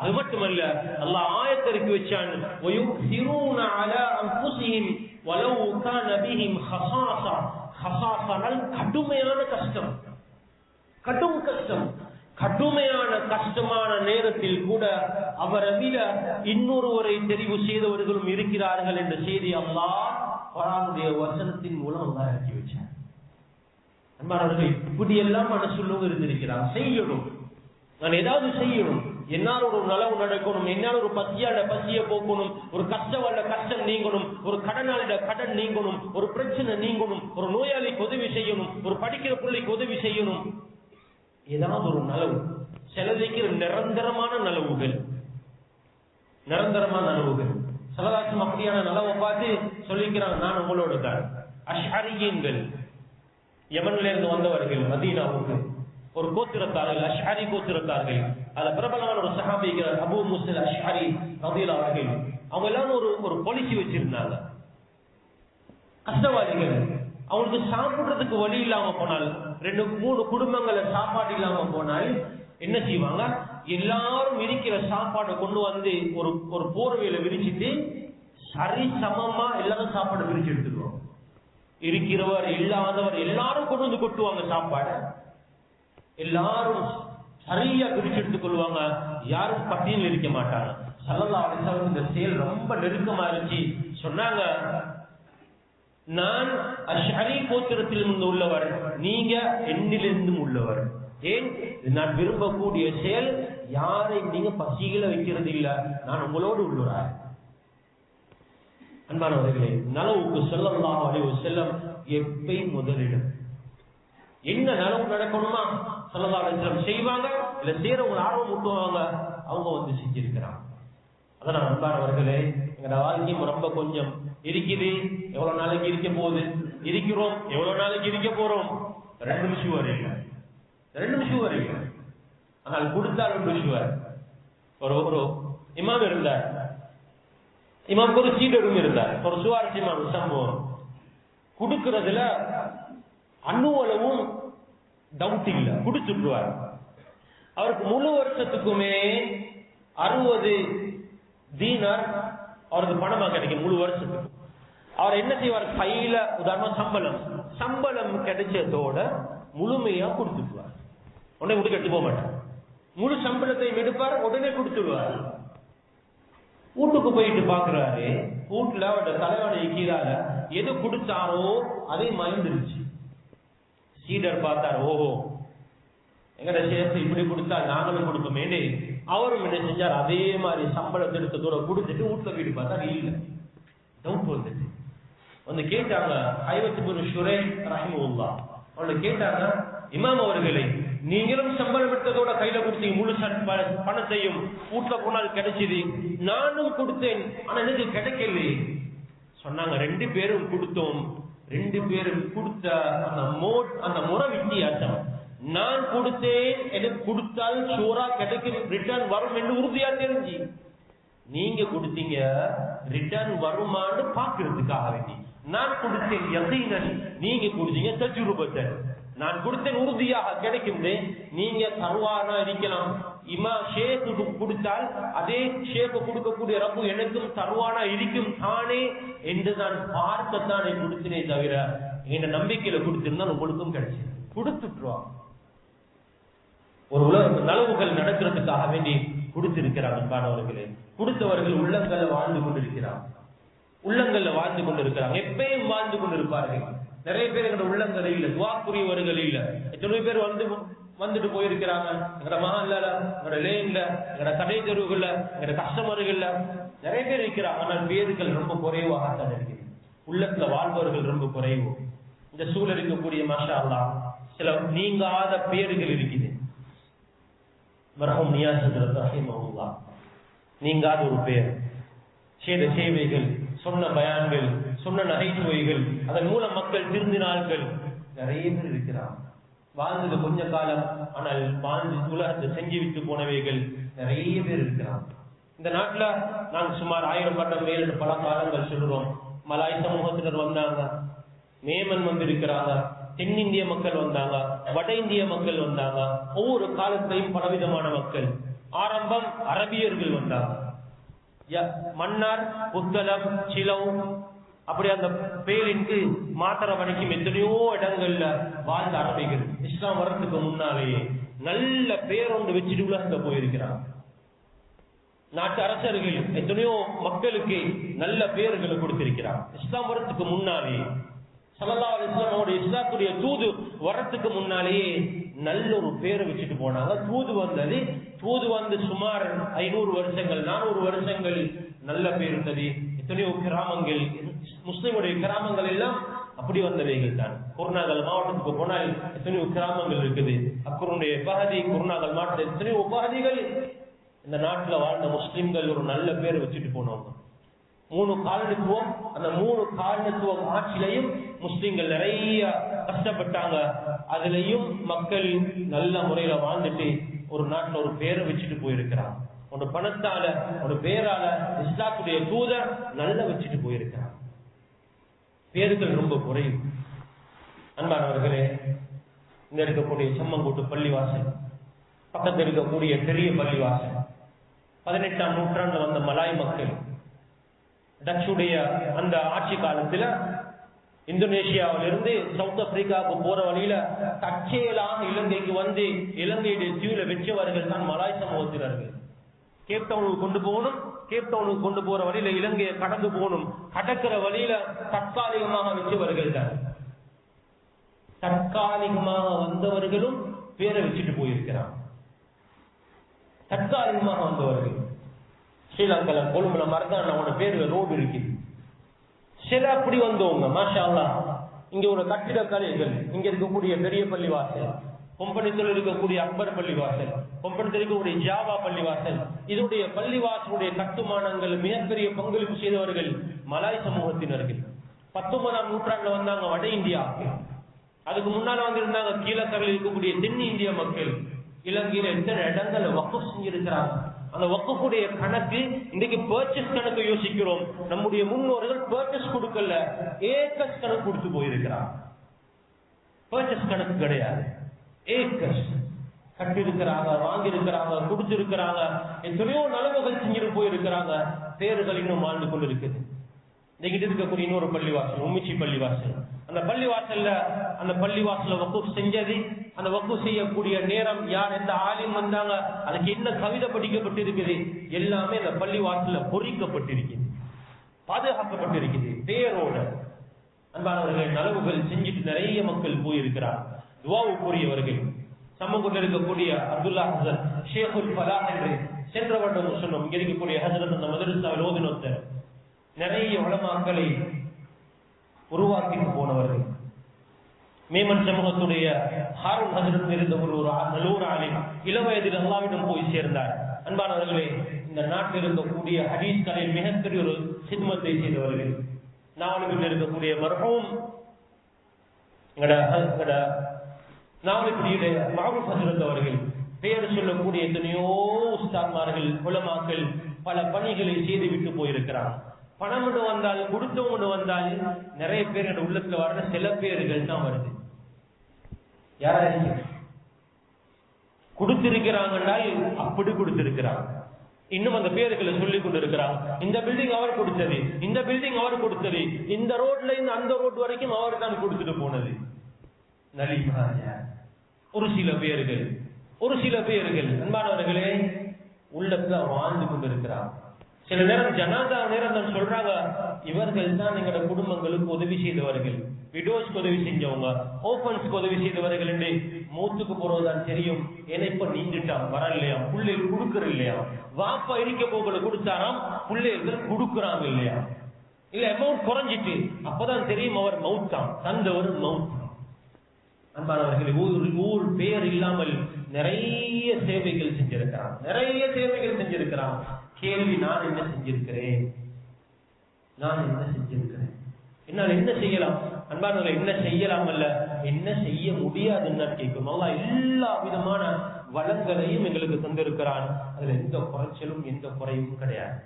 Speaker 1: அது மட்டுமல்ல, அல்லாஹ் ஆயத்திற்கு வச்சான், வயுக்ஸிரூன அலா அன்ஃபுஸிஹிம் வலவ் கான பிஹிம் ஹஸாஸா. ஹஸாஸானால் கடுமையான கஷ்டம், கடும் கஷ்டம். கடுமையான கஷ்டமான நேரத்தில் கூட அவரை விட இன்னொருவரை தெரிவு செய்தவர்களும் இருக்கிறார்கள் என்ற செய்தி அல்லாஹ் குர்ஆனுடைய வசனத்தின் மூலம் அல்லாஹ் இறக்கி வச்சார். அன்பானவர்களே, இப்படி எல்லாம் மனசுள்ளவங்க இருந்திருக்கிறார். செய்யணும், நான் ஏதாவது செய்யணும், என்னால் ஒரு நலவு நடக்கணும், என்னால் ஒரு பசியாட பசிய போக்கணும், ஒரு கஷ்டவாட கஷ்டம் நீங்கணும், ஒரு கடனாளிட கடன் நீங்கணும், ஒரு பிரச்சனை நீங்கணும், ஒரு நோயாளிக்கு உதவி செய்யணும், ஒரு படிக்கிற பிள்ளைக்கு உதவி செய்யணும், ஏதாவது ஒரு நலவு. சிலதைக்கு நிரந்தரமான நலவுகள், நிரந்தரமான நலவுகள். சிலதாச்சும் அப்படியான நலவை பார்த்து சொல்லிக்கிறாங்க, நான் உங்களோட தான். அஷ்அரியன்கள், யமன்ல இருந்து வந்தவர்கள் மதீனாவுக்கு, ஒரு கோத்திரத்தார்கள், அஷ்அரி கோத்திரத்தார்கள். அதுல பிரபலமான ஒரு சஹாபி அபூ மூஸா அஷ்அரி ரலியல்லாஹு அவர்கள். அவங்க எல்லாரும் ஒரு பாலிசி வச்சிருந்தாங்க. கஷ்டவாதிகள், அவங்களுக்கு சாப்பிடுறதுக்கு வழி இல்லாம போனால், 2-3 குடும்பங்கள சாப்பாடு இல்லாம போனால் என்ன செய்வாங்க, எல்லாரும் இருக்கிற சாப்பாடை கொண்டு வந்து ஒரு போர்வையில விரிச்சிட்டு சரி சமமா எல்லாரும் சாப்பாடு பிரிச்சு எடுத்துக்குவாங்க. இருக்கிறவர் இல்லாதவர் எல்லாரும் கொண்டு வந்து கொட்டுவாங்க சாப்பாடு. எல்லாரும் சரியா பிரிச்சு எடுத்துக் கொள்வாங்க. யாரும் பட்டியல் இருக்க மாட்டாங்க. ஸல்லல்லாஹு அலைஹி வஸல்லம் இந்த செயல் ரொம்ப நெருக்கமா இருந்துச்சு. சொன்னாங்க, நான் அஷ்அரி கோத்திரத்திலிருந்து உள்ளவர், நீங்க என்னிலிருந்தும் உள்ளவர். ஏன், நான் விரும்பக்கூடிய செயல், யாரை நீங்க பசிகளை வைக்கிறது இல்ல, நான் உங்களோடு உள்ளவரார். அன்பானவர்களே, நலவுக்கு ஸல்லல்லாஹு அலைஹி வஸல்லம் எப்பயும் முதலிடம். என்ன நலவு நடக்கணுமா ஸல்லல்லாஹு அலைஹி வஸல்லம் செய்வாங்க, இல்ல செய்யறவங்க ஆர்வம் ஊட்டுவாங்க, அவங்க வந்து செஞ்சிருக்கிறாங்க. அதான் அன்பானவர்களே, எங்களோட வாழ்க்கையும் ரொம்ப கொஞ்சம் இருக்குது. எவ்வளவு நாளைக்கு இருக்க போகுது, இருக்கிறோம், எவ்வளவு நாளைக்கு இருக்க போறோம், 2 நிமிஷம் வரையில 2 நிமிஷம் வரையில. ஆனால் கொடுத்தால் 2 நிமிஷம் வரை. ஒரு இமாம் இருந்தார், இமாம் ஒரு சீடரும் இருந்தார். ஒரு சுவாரஸ்யமான சம்பவம். கொடுக்கறதுல அணுவளவும் டவுட் இல்ல, குடிச்சுட்டுவார். அவருக்கு முழு வருஷத்துக்குமே 60 தீனார் அவருக்கு பணமா கிடைக்கும் முழு வருஷத்துக்கு. அவர் என்ன செய்வார், கையில உதாரணம் சம்பளம் கிடைச்சதோட முழுமையா கொடுத்துடுவார். உடனே வீட்டுக்கு எடுத்து போக மாட்டார். முழு சம்பளத்தையும் எடுப்பார், உடனே கொடுத்துடுவார். வீட்டுக்கு போயிட்டு பாக்குறாரு, வீட்டுல அவரோட தலைவனை கீழால எது கொடுத்தாரோ அதே மறந்துருச்சு. சீடர் பார்த்தார், ஓஹோ எங்கட சேர்த்து இப்படி கொடுத்தா நாங்களும் கொடுப்போமே. அவரும் என்ன செஞ்சார், அதே மாதிரி சம்பளத்தை எடுத்ததோட கொடுத்துட்டு வீட்டுல வீடு பார்த்தா இல்ல. டவுட் வந்துட்டு வந்து கேட்டாங்க, அவங்களை கேட்டாங்க, இமாம் அவர்களை, நீங்களும் சம்பளம் எடுத்ததோட கையில கொடுத்தீங்க, முழு பணத்தையும் வீட்டுல போனால் கிடைச்சது, நானும் கொடுத்தேன், ஆனா எனக்கு கிடைக்கல. சொன்னாங்க, 2 பேரும் கொடுத்தோம், 2 பேரும் கொடுத்த அந்த முறை வித்தியாசம். நான் கொடுத்தேன், எனக்கு கொடுத்தால் ஷூரா கிடைக்கும், ரிட்டர்ன் வரும் என்று உறுதியா தெரிஞ்சு. நீங்க கொடுத்தீங்க ரிட்டர்ன் வருமானு பாக்குறதுக்காக வேண்டி. நான் கொடுத்தேன் யகீனன், நீங்க கொடுத்தீங்க தஜ்ருபத்தன். நான் கொடுத்தேன் உறுதியாக கிடைக்கும். நீங்க தருவானா இருக்கலாம், இமா ஷேக்கு கொடுத்தால் அதே ஷேக்கு கொடுக்கக்கூடிய ரப்பு எனக்கும் தருவானா இருக்கும் தானே என்று நான் பார்க்கத்தானே கொடுத்தனே தவிர என்ற நம்பிக்கையில கொடுத்திருந்தா உங்களுக்கும் கிடைச்சு கொடுத்துட்டுருவாங்க. ஒரு உலக நலவுகள் நடக்கிறதுக்காக வேண்டி கொடுத்திருக்கிறார். அன்பானவர்களே, கொடுத்தவர்கள் உள்ளங்கள்ல வாழ்ந்து கொண்டிருக்கிறாங்க, எப்பயும் வாழ்ந்து கொண்டிருப்பார்கள். நிறைய பேர் எங்களோட உள்ளங்கள் இல்ல, துவாக்குரியவர்கள் இல்ல. எத்தனை பேர் வந்துட்டு போயிருக்கிறாங்க எங்கட மஹல்லால, எங்கட லேன்ல, எங்கட கடை தெருவுகள்ல, எங்கட கஸ்டமர்கள்ல நிறைய பேர் இருக்கிறாங்க. ஆனால் பேர்கள் ரொம்ப குறைவாகத்தான் இருக்குது. உள்ளத்துல வாழ்பவர்கள் ரொம்ப குறைவு. இந்த சூழல் இருக்கக்கூடிய மாஷா அல்லாஹ் சில நீங்காத பேர்கள் இருக்குது. மர்ஹூம் நியாஸ் ஹஜ்ரத் ரஹிமஹுல்லாஹ் நீங்காத ஒரு பேர். செய்த சேவைகள், சொன்ன பயான்கள், சொன்ன நகைச்சுவைகள், அதன் மூலம் மக்கள் திருந்தினார்கள். நிறைய பேர் இருக்கிறாங்க. வாழ்ந்தது கொஞ்ச காலம், ஆனால் வாழ்ந்து உலகத்தை செஞ்சு விட்டு போனவைகள் நிறைய பேர் இருக்கிறாங்க. இந்த நாட்டுல நாங்க சுமார் 1000 வருடம் மேல் பல காலங்கள் சொல்றோம். மலாய் சமூகத்தினர் வந்தாங்க, மேமன் வந்து இருக்கிறாங்க, தென்னிந்திய மக்கள் வந்தாங்க, வட இந்திய மக்கள் வந்தாங்க. ஒவ்வொரு காலத்தையும் பலவிதமான மக்கள். ஆரம்பம் அரபியர்கள் வந்தாங்க. மன்னார், புத்தளம், சிலவ், அப்படி அந்த பேரின்கு மாத்திர வரைக்கும் எத்தனையோ இடங்கள்ல வாழ்ந்த அரபிகள் இஸ்லாம் வர்றதுக்கு முன்னாலேயே நல்ல பேரொண்டு வச்சுட்டு உலகத்தை போயிருக்கிறாங்க. நாட்டு அரசர்கள் எத்தனையோ மக்களுக்கு நல்ல பேர்களை கொடுத்திருக்கிறார். இஸ்லாம் வர்றதுக்கு முன்னாலே ஸல்லல்லாஹு அலைஹி வஸல்லம் அவருடைய இஸ்லாத்துடைய தூது வர்றதுக்கு முன்னாலேயே நல்ல ஒரு பேரை வச்சுட்டு போனாங்க. தூது வந்து சுமார் 500 வருஷங்கள் 400 வருஷங்கள் நல்ல பேர் இருந்தது. எத்தனையோ கிராமங்கள், முஸ்லிமுடைய கிராமங்கள் எல்லாம் அப்படி வந்தவைகள் தான். குருநாகல் மாவட்டத்துக்கு போனால் எத்தனையோ கிராமங்கள் இருக்குது. அக்குருடைய பகுதி குருநாகல் மாவட்டத்தில் எத்தனையோ பகுதிகள். இந்த நாட்டுல வாழ்ந்த முஸ்லிம்கள் ஒரு நல்ல பேரை வச்சுட்டு போனவங்க. 3 காலனித்துவம், அந்த 3 காலனித்துவம் ஆட்சியிலையும் முஸ்லிம்கள் நிறைய கஷ்டப்பட்டாங்க. அதுலயும் மக்கள் நல்ல முறையில வாழ்ந்துட்டு ஒரு நாட்டுல ஒரு பேரை வச்சுட்டு போயிருக்கிறாங்க. ஒரு பணத்தால, ஒரு பேரால இஸ்லாத்துடைய தூதர் நல்ல வச்சுட்டு போயிருக்கிறாங்க. பேர்கள் ரொம்ப குறையும். அன்பானவர்களே, இங்க இருக்கக்கூடிய செம்மங்கோட்டு பள்ளிவாசல் பக்கத்தில் இருக்கக்கூடிய பெரிய பள்ளிவாசல். 18ஆம் நூற்றாண்டுல வந்த மலாய் மக்கள் டச்சுடைய அந்த ஆட்சி காலத்துல இந்தோனேஷியாவிலிருந்து சவுத் ஆப்பிரிக்காவுக்கு போற வழியில தற்செயலாக இலங்கைக்கு வந்து இலங்கையுடைய தீவுல வெற்றவர்கள் தான் மலாய் சமூகத்தினர்கள். கேப்டவுனுக்கு கொண்டு போகணும், கேப்டவுனுக்கு கொண்டு போற வழியில இலங்கையை கடந்து போகணும், கடக்கிற வழியில தற்காலிகமாக வெற்றவர்கள் தான். தற்காலிகமாக வந்தவர்களும் பேரை வச்சுட்டு போயிருக்கிறான். தற்காலிகமாக வந்தவர்கள் ஸ்ரீலங்கால கொழும்புல மறந்தான் அவனோட பேரு ரோடு இருக்கு. சில அப்படி வந்தவங்க மாஷா அல்லாஹ் இங்க ஒரு கட்டிடக்கலைகள், இங்க இருக்கக்கூடிய பெரிய பள்ளிவாசல், கொம்பனத்தில் இருக்கக்கூடிய அக்பர் பள்ளிவாசல், கொம்பனத்தில் இருக்கக்கூடிய ஜாவா பள்ளிவாசல், இதனுடைய பள்ளிவாசலுடைய கட்டுமானங்கள் மிகப்பெரிய பங்களிப்பு செய்தவர்கள் மலாய் சமூகத்தினர்கள். 19ஆம் நூற்றாண்டுல வந்தாங்க வட இந்தியா. அதுக்கு முன்னால வந்திருந்தாங்க கீழக்கரையில் இருக்கக்கூடிய தென் இந்திய மக்கள். இலங்கையில எத்தனை இடங்களை வக்ஃப் செஞ்சிருக்கிறாங்க. அந்த வக்ஃபுடைய கணக்கு இன்னைக்கு பர்ச்சேஸ் கணக்கு யோசிக்கிறோம். நம்முடைய முன்னோர்கள் பர்ச்சேஸ் கொடுக்கல, ஏக்கர்ஸ் கணக்கு கொடுத்து போயிருக்கிறாங்க. பர்ச்சேஸ் கணக்கு கிடையாது, ஏக்கர்ஸ் கட்டி இருக்கிறாங்க, வாங்கி இருக்கிறாங்க, கொடுத்திருக்கிறாங்க. எத்தனையோ நலவுகள் செஞ்சுட்டு போயிருக்கிறாங்க. பேர்கள் இன்னும் வாழ்ந்து கொண்டு இருக்குது. இன்னைக்கு இருக்கக்கூடிய இன்னொரு பள்ளிவாசல் உம்மிச்சி பள்ளிவாசல். அந்த பள்ளிவாசல வக்ஃப் செஞ்சது, அந்த வக்ஃப் செய்யக்கூடிய நேரம் யார், எந்த ஆலிம் வந்தாங்க, அதுக்கு என்ன கவிதை படிக்கப்பட்டிருக்குது, எல்லாமே அந்த பள்ளிவாசல்ல பொறிக்கப்பட்டிருக்குது, பாதுகாக்கப்பட்டிருக்குது பேரோட. அன்பானவர்கள், நலவுகள் செஞ்சுட்டு நிறைய மக்கள் போயிருக்கிறார். துவாவுக்குரியவர்கள் சமூகத்தில் இருக்கக்கூடிய அப்துல்லா ஹசன் ஷேகுல் ஃபலாஹ் என்று சென்ற வருடம் சொன்னோம். இங்க இருக்கக்கூடிய ஹசரத் அந்த மதரசாவில் ஓதினொத்தர் நிறைய உலமாக்களை உருவாக்கிட்டு போனவர்கள். மேமன் சமூகத்துடைய ஹாரூன் ஹஜரத் இருந்த ஒரு நல்லூர் ஆலிம் இளவயதில் அல்லாவிடம் போய் சேர்ந்தார். அன்பானவர்களே, இந்த நாட்டில் இருக்கக்கூடிய ஹதீஸ் கலையில் மிகப்பெரிய ஒரு சித்மத்தை செய்தவர்கள். நாவலுக்குள் இருக்கக்கூடிய மர்ஹூம் நாவலுக்குரிய மஹ்ரூப் ஹஜரத் அவர்கள் பெயர் சொல்லக்கூடிய எத்தனையோ உஸ்தாத்மார்கள் உலமாக்கள் பல பணிகளை செய்து விட்டு போயிருக்கிறார். பணம் ஒன்று வந்தால், கொடுத்தவங்க வந்தால் நிறைய பேர் உள்ளத்துல வர்ற சில பேர்கள் தான் வருது. யாராவது கொடுத்திருக்கிறாங்கன்னால் அப்படி கொடுத்திருக்கிறாங்க. இன்னும் அந்த பேர்களை சொல்லிக் கொண்டு இருக்கிறாங்க. இந்த பில்டிங் அவர் கொடுத்தது, இந்த பில்டிங் அவர் கொடுத்தது, இந்த ரோட்ல இருந்து அந்த ரோட் வரைக்கும் அவர் தான் கொடுத்துட்டு போனது. ஒரு சில பேர்கள் அன்பானவர்களே உள்ளத்துல வாழ்ந்து கொண்டிருக்கிறாங்க. சில நேரம் ஜனாதா நேரம் தான் சொல்றாங்க, இவர்கள் தான் எங்களோட குடும்பங்களுக்கு உதவி செய்தவர்கள், விடோஸ்க்கு உதவி செஞ்சவங்க, ஓபன்ஸ்க்கு உதவி செய்தவர்கள் என்று மூத்துக்கு போறதுதான் தெரியும். ஏன்னா இப்ப நீஞ்சிட்டான் வர இல்லையா, பிள்ளைகள் கொடுக்கற இல்லையா, வாப்பா இருக்க போகல கொடுத்தாராம், பிள்ளைகள் கொடுக்குறாங்க இல்லையா, இல்ல அமௌண்ட் குறைஞ்சிட்டு அப்பதான் தெரியும் அவர் மவுத்தான், தந்தவர் மவுத். அன்பானவர்கள், ஊர் பேர் இல்லாமல் நிறைய சேவைகள் செஞ்சிருக்கிறான். கேள்வி, நான் என்ன செஞ்சிருக்கிறேன், என்னால் என்ன செய்யலாம்? அன்பானவர்கள், என்ன செய்யலாம் அல்ல என்ன செய்ய முடியாதுன்னு கேட்கணும். அல்லாஹ் எல்லா விதமான வளங்களையும் எங்களுக்கு தந்திருக்கிறான். அதுல எந்த குறைச்சலும் எந்த குறையும் கிடையாது.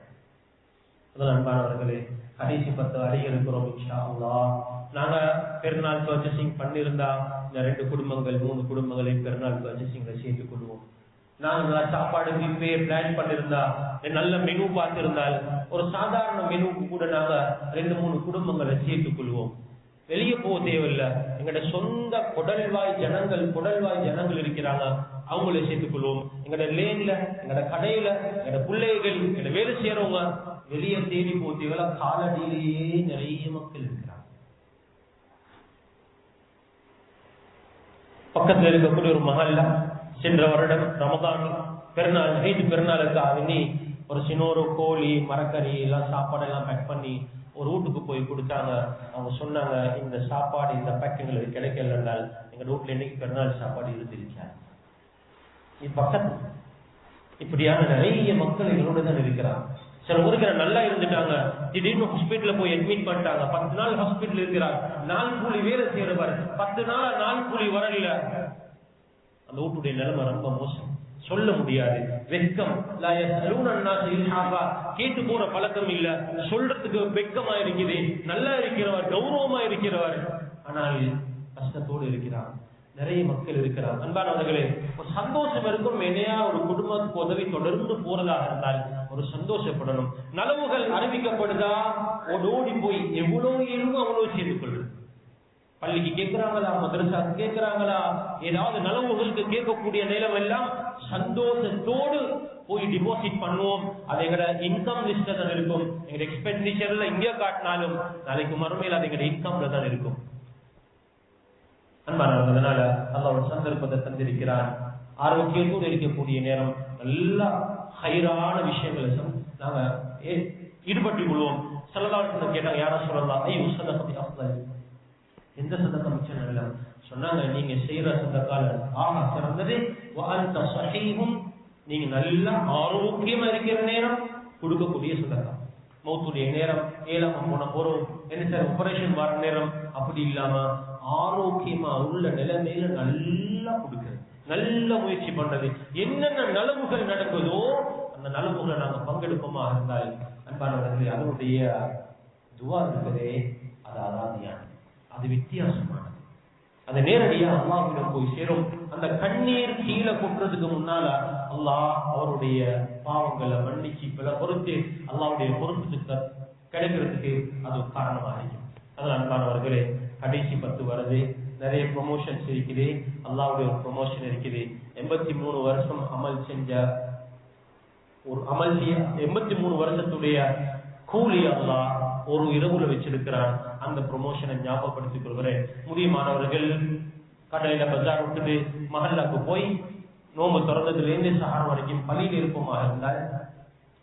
Speaker 1: அன்பானவர்களே, கடைசி 10 அறிய இருக்கிறோம். இன்ஷா அல்லாஹ் நாங்க பெருநாள் பர்ச்சேசிங் பண்ணிருந்தா இந்த 2 குடும்பங்கள் 3 குடும்பங்களை பெருநாள் பர்ச்சேசிங்ல சேர்த்துக் கொள்வோம். நாங்க சாப்பாடுக்கு இப்பயே பிளான் பண்ணிருந்தா, நல்ல மெனு பார்த்திருந்தால் ஒரு சாதாரண மெனுக்கு கூட நாங்க 2-3 குடும்பங்களை சேர்த்துக் கொள்வோம். வெளியே போக தேவையில்லை. எங்கட சொந்த குடல்வாய் ஜனங்கள் இருக்கிறாங்க, அவங்கள சேர்த்துக் கொள்வோம். எங்கட லேன்ல, எங்கட கடையில, எங்கட பிள்ளைகள், எங்கட வேலை செய்யறவங்க வெளியே தேடி போக தேவையில்ல. காலடியிலேயே நிறைய மக்கள் இருக்கிறாங்க. பக்கத்துல இருக்கக்கூடிய ஒரு மஹல்ல சென்ற வருடம் ரமதான் பெருநாள் பெருநாளுக்கு ஒரு சின்னோரு கோழி மரக்கறி எல்லாம் சாப்பாடு எல்லாம் பேக் பண்ணி ஒரு வீட்டுக்கு போய் கொடுத்தாங்க. அவங்க சொன்னாங்க, இந்த சாப்பாடு இந்த பேக் எங்களுக்கு கிடைக்கல என்றால் எங்க வீட்டுல இன்னைக்கு பெருநாள் சாப்பாடு இருந்திருக்காங்க. பக்கத்து இப்படியான நிறைய மக்கள் எங்களோட தான் இருக்கிறாங்க. சில ஊருக்கு நல்லா இருந்துட்டாங்க, திடீர்னு ஹாஸ்பிட்டல்ல போய் அட்மிட் பண்ணிட்டாங்க. 10 நாள் ஹாஸ்பிட்டல் இருக்கிறார், 4 கூலி வேலை செய்யறவர், 10 நாள் 4 கூலி வரல. அந்த வீட்டுடைய நிலைமை ரொம்ப மோசம், சொல்ல முடியாது. வெட்கம், கேட்டு போற பழக்கம் இல்ல, சொல்றதுக்கு வெட்கமா இருக்குது. நல்லா இருக்கிறவர், கௌரவமா இருக்கிறவர், ஆனால் கஷ்டத்தோடு இருக்கிறார். நிறைய மக்கள் இருக்கிறார். அன்பானவர்களே, ஒரு சந்தோஷம் இருக்கும். என்னையா ஒரு குடும்பத்துக்கு உதவி தொடர்ந்து போறதாக இருந்தால் ஒரு சந்தோஷப்படணும். நலவுகள் அறிவிக்கப்படுதா ஓடி போய் எவ்வளவு இயலுமோ அவ்வளவு செய்து கொள்ளும். பள்ளிக்கு கேட்கிறாங்களா, மதரசாக்கு கேட்கிறாங்களா, ஏதாவது நலவுகளுக்கு கேட்கக்கூடிய நேரம் எல்லாம் சந்தோஷத்தோடு போய் டிபாசிட் பண்ணுவோம். அது எங்கட இன்கம் லிஸ்ட்ல தான் இருக்கும். எங்க எக்ஸ்பெண்டிச்சர்ல இங்கே காட்டினாலும் நாளைக்கு மறுமையில் அது எங்க இன்கம்ல தான் இருக்கும். அதனால அல்லாஹ் ஒரு சந்தர்ப்பத்தை தந்திருக்கிறார். ஆரோக்கியத்தோடு இருக்கக்கூடிய நேரம் நல்ல ஹைரான விஷயங்களை நாங்க ஈடுபட்டுக் கொள்வோம். ஸல்லல்லாஹு கேட்டாங்க, யார சொல்லலாம், ஐயோ சதகத்தி அஃதல், எந்த சதகம் மிச்சம் நல்ல சொன்னாங்க, நீங்க செய்யற சதகால ஆக சிறந்தது வஅன்த ஸஹீஹும், நீங்க நல்ல ஆரோக்கியமா இருக்கிற நேரம் கொடுக்கக்கூடிய சதகா. மௌத்துடைய நேரம், ஏழாம போன போறோம், என்ன சார் ஆபரேஷன் வர நேரம், அப்படி இல்லாம ஆரோக்கியமா உள்ள நிலைமையில நல்லா கொடுக்கிறது, நல்ல முயற்சி பண்றது. என்னென்ன நலவுகள் நடக்குதோ அந்த நலவுகளை நாங்க பங்கெடுப்போமா இருந்தால் அன்பானவர்களே, அதனுடைய துவா இருக்குதே அது அலாதியானது, அது வித்தியாசமானது. அது நேரடியா அல்லாஹ்விடம் போய் சேரும். அந்த கண்ணீர் கீழே கொட்டுறதுக்கு முன்னால அல்லாஹ் அவருடைய பாவங்களை மன்னிச்சு பொறுத்து அல்லாஹ்வுடைய பொறுப்புக்கு கிடைக்கிறதுக்கு அது காரணமாக இருக்கும். அதனால் அன்பானவர்களே, கடைசி 10 வருது, நிறைய ப்ரொமோஷன்ஸ் இருக்குது. அல்லாஹ்வுடைய ஒரு ப்ரொமோஷன் இருக்குது. 83 வருஷம் அமல் செஞ்ச ஒரு அமல் 83 வருஷத்துடைய கூலி அல்லாஹ் ஒரு இரவுல வச்சிருக்கிறான். அந்த ப்ரொமோஷனை ஞாபகப்படுத்திக் கொள்கிறேன். முடியுமானவர்கள் கடையில பஜார் விட்டுட்டு மஹல்லாக்கு போய் நோம்பு திறந்ததுல இருந்து சஹார் வரைக்கும் பள்ளியில் இருப்போமாக இருந்தால்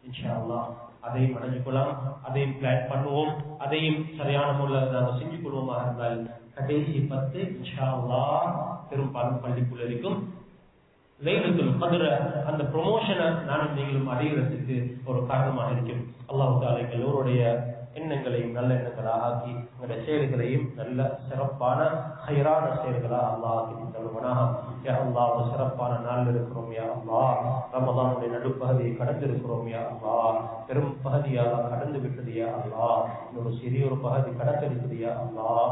Speaker 1: இன்ஷா அல்லாஹ் அதையும் அடைஞ்சுக்கொள்ளலாம். அதையும் பிளான் பண்ணுவோம். அதையும் சரியான முறையில் நாங்கள் செஞ்சு கொள்வோமாக இருந்தால் கடைசி 10 இன்ஷா அல்லாஹ் பெரும்பாலும் பள்ளிக்குள்ள இருக்கும். லைலத்துல் கத்ர் அந்த ப்ரொமோஷனை நானும் நீங்களும் அடைகிறதுக்கு ஒரு காரணமாக இருக்கும். அல்லாஹ் தஆலா எல்லோருடைய எண்ணங்களையும் நல்ல எண்ணங்களாக ஆக்கி எங்களுடைய செயல்களையும் நல்ல சிறப்பான ஹைரான செயல்களாக அல்லாஹ் ஆக்கி தருவானாக. யா அல்லாஹ், ஒரு சிறப்பான நாள் இருக்கிறோம் யா அல்லாஹ். ரமதானுடைய நடுப்பகுதியை கடந்து இருக்கிறோம் யா அல்லாஹ். பெரும் பகுதியாக கடந்து விட்டது யா அல்லாஹ். இன்னொரு சிறிய ஒரு பகுதி கடந்திருக்குது யா அல்லாஹ்.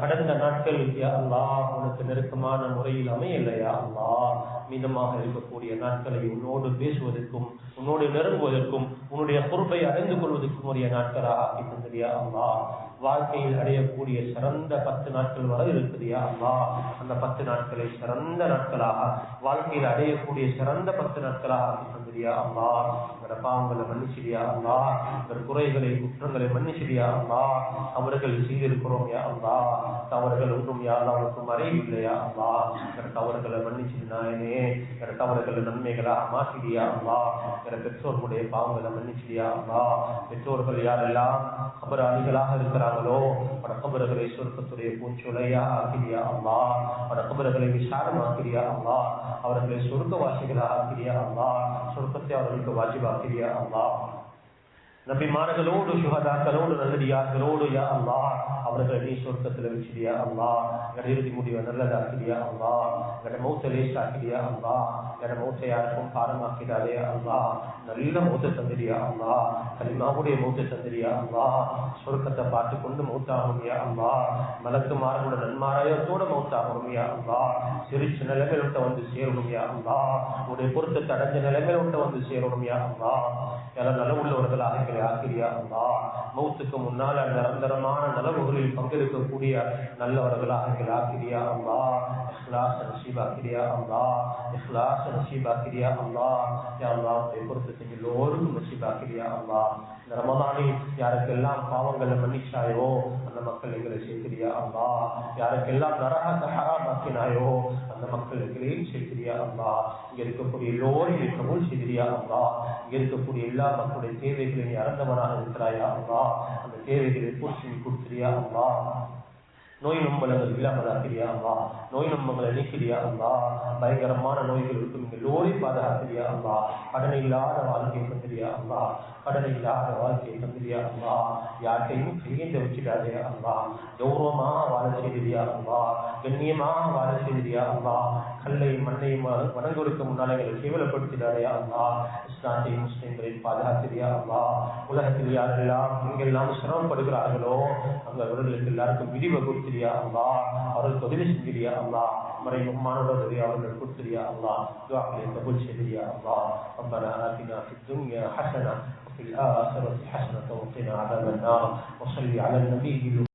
Speaker 1: கடந்த நாட்கள் யா அல்லாஹ் உனக்கு நெருக்கமான முறையில் அமையலையா அல்லாஹ். மீதமாக இருக்கக்கூடிய நாட்களை உன்னோடு பேசுவதற்கும் உன்னோடு நெருங்குவதற்கும் உன்னுடைய பொறுப்பை அறிந்து கொள்வதற்கும் உரிய நாட்களாக ஆக்கி தந்திரியா அல்லாஹ். வாழ்க்கையில் அடையக்கூடிய சிறந்த 10 நாட்கள் வரை இருக்குதுயா அல்லாஹ். அந்த 10 நாட்களை சிறந்த நாட்களாக வாழ்க்கையில் அடையக்கூடிய சிறந்த 10 நாட்களாக ஆக்கி தந்திரியா அல்லாஹ். எங்களோட பாவங்களை மன்னிச்சிடியா அல்லாஹ். எங்கள் குறைகளை குற்றங்களை மன்னிச்சிடியா அல்லாஹ். அவர்கள் செய்திருக்கிறோம் யா அல்லாஹ். தவறுகள் ஒன்றும் யா அல்லாஹ் உனக்கு மறைவில்லையா அல்லாஹ். எங்கள் தவறுகளை மன்னிச்சிடு நாயனே. எங்கள் தவறுகளை நன்மைகளாக மாற்றிடியா அல்லாஹ். எங்கள் பெற்றோர்களுடைய பாவங்களை மன்னிச்சிடியா அல்லாஹ். பெற்றோர்கள் யாரெல்லாம் கபராளிகளாக இருக்கிறார்களோ பட கபர்களை சொர்க்கத்துடைய பூஞ்சோலையா ஆக்கிறியா அல்லாஹ். பட கபர்களை விசாலமாக்கிறியா அல்லாஹ். அவர்களை சொர்க்கவாசிகளாக ஆக்கிறியா அல்லாஹ். சொர்க்கத்தை அவர்களுக்கு வாஜிபாக்கிறியா அல்லாஹ். நபிமார்களோடு சுஹதாக்களோடு நல்லடியார்களோடு யா அல்லாஹ் அவர்களை நீ சொர்க்கத்தில் வச்சிடியா அல்லாஹ். எங்களோட இறுதி முடிவை நல்லதாக்கிறியா அல்லாஹ். எங்களோட மௌத்தை லேசாக்கிறியா அல்லாஹ். எங்களோட மௌத்தை யாருக்கும் பாரமாக்கிறாரே அல்லாஹ். நல்ல மௌத்தை தந்திரியா அல்லாஹ். கலிமாவுடைய மௌத்தை தந்திரியா அல்லாஹ். சொர்க்கத்தை பார்த்து கொண்டு மௌத்தாகும் யா அல்லாஹ். மலக்குமார்களோட நன்மாராயத்தோட மௌத்தாகும் யா அல்லாஹ். சிரிச்ச நிலைமையில வந்து சேரணும் யா அல்லாஹ். உடைய பொருத்தத்தை அடைஞ்ச நிலைமையில வந்து சேரணும் யா அல்லாஹ். எல்லாம் நல்ல உள்ளவர்களாக ஆக்கிரியா அல்லாஹ். மௌத்துக்கு முன்னால நிரந்தரமான நலவுகளில் பங்கெடுக்கக்கூடிய நல்லவர்களாக ஆக்கிரியா அல்லாஹ். இஹ்லாஸ் நசீபாக்கிறியா அல்லாஹ். இஹ்லாஸ் நசீபாக்கிறியா அல்லாஹ். யா அல்லாஹ் பொறுத்து எல்லோருக்கும் நசீபாக்கிறியா அல்லாஹ். இந்த ரமதானில் யாருக்கெல்லாம் பாவங்களை மன்னிச்சாயோ அந்த மக்கள் எங்களை சேர்க்கிறியா அல்லாஹ். யாருக்கெல்லாம் நரகத்தை ஹராமாக்கினாயோ அந்த மக்கள் எங்களையும் சேர்க்கிறியா அல்லாஹ். இங்க இருக்கக்கூடிய எல்லோரையும் கபூல் செய்கிறியா அல்லாஹ். இங்க இருக்கக்கூடிய எல்லா மக்களுடைய தேவைகளை நீ அறிந்தவனாக இருக்கிறாயா அல்லாஹ். அந்த தேவைகளை பூர்த்தி கொடுக்கிறியா அல்லாஹ். நோய் நம்பளங்கள் இல்லாமலாக்கிறியா அல்லாஹ். நோய் நம்பங்களை நீக்கிறியா அல்லாஹ். பயங்கரமான நோய்கள் இருக்கும் எல்லோரையும் பாதுகாக்கிறியா அல்லாஹ். கடனை இல்லாத வாழ்க்கையை தந்திரியா அல்லாஹ். கடனை இல்லாத வாழ்க்கையை தந்திரியா அல்லாஹ். யார்கிட்டையும் கையேந்த வச்சுட்டாதே அல்லாஹ். கௌரவமாக வாழ செய்தியா அல்லாஹ். கண்ணியமாக வாழ செய்தியா அல்லாஹ். கல்லையும் மண்ணையும் வணங்குவதற்கு முன்னாலே எங்களை கேவலப்படுத்திடாதே அல்லாஹ். இஸ்லாத்தையும் முஸ்லிம்களையும் பாதுகாக்கிறியா அல்லாஹ். உலகத்தில் யாரெல்லாம் எங்கெல்லாம் சிரமப்படுகிறார்களோ அங்க அவர்களுக்கு எல்லாருக்கும் விரிவை கொடுத்து கொடுத்திரியா அல்லாஹ், அவர்களுக்கு உதவி செஞ்சிரியா அல்லாஹ், மறைமுகமானவர்களுடைய அவர்கள் கொடுத்திரியா அல்லாஹ், துஆக்களை கபூல் செய்திரியா அல்லாஹ். ربنا آتنا في الدنيا حسنة وفي الآخرة حسنة وقنا عذاب النار. وصل على النبي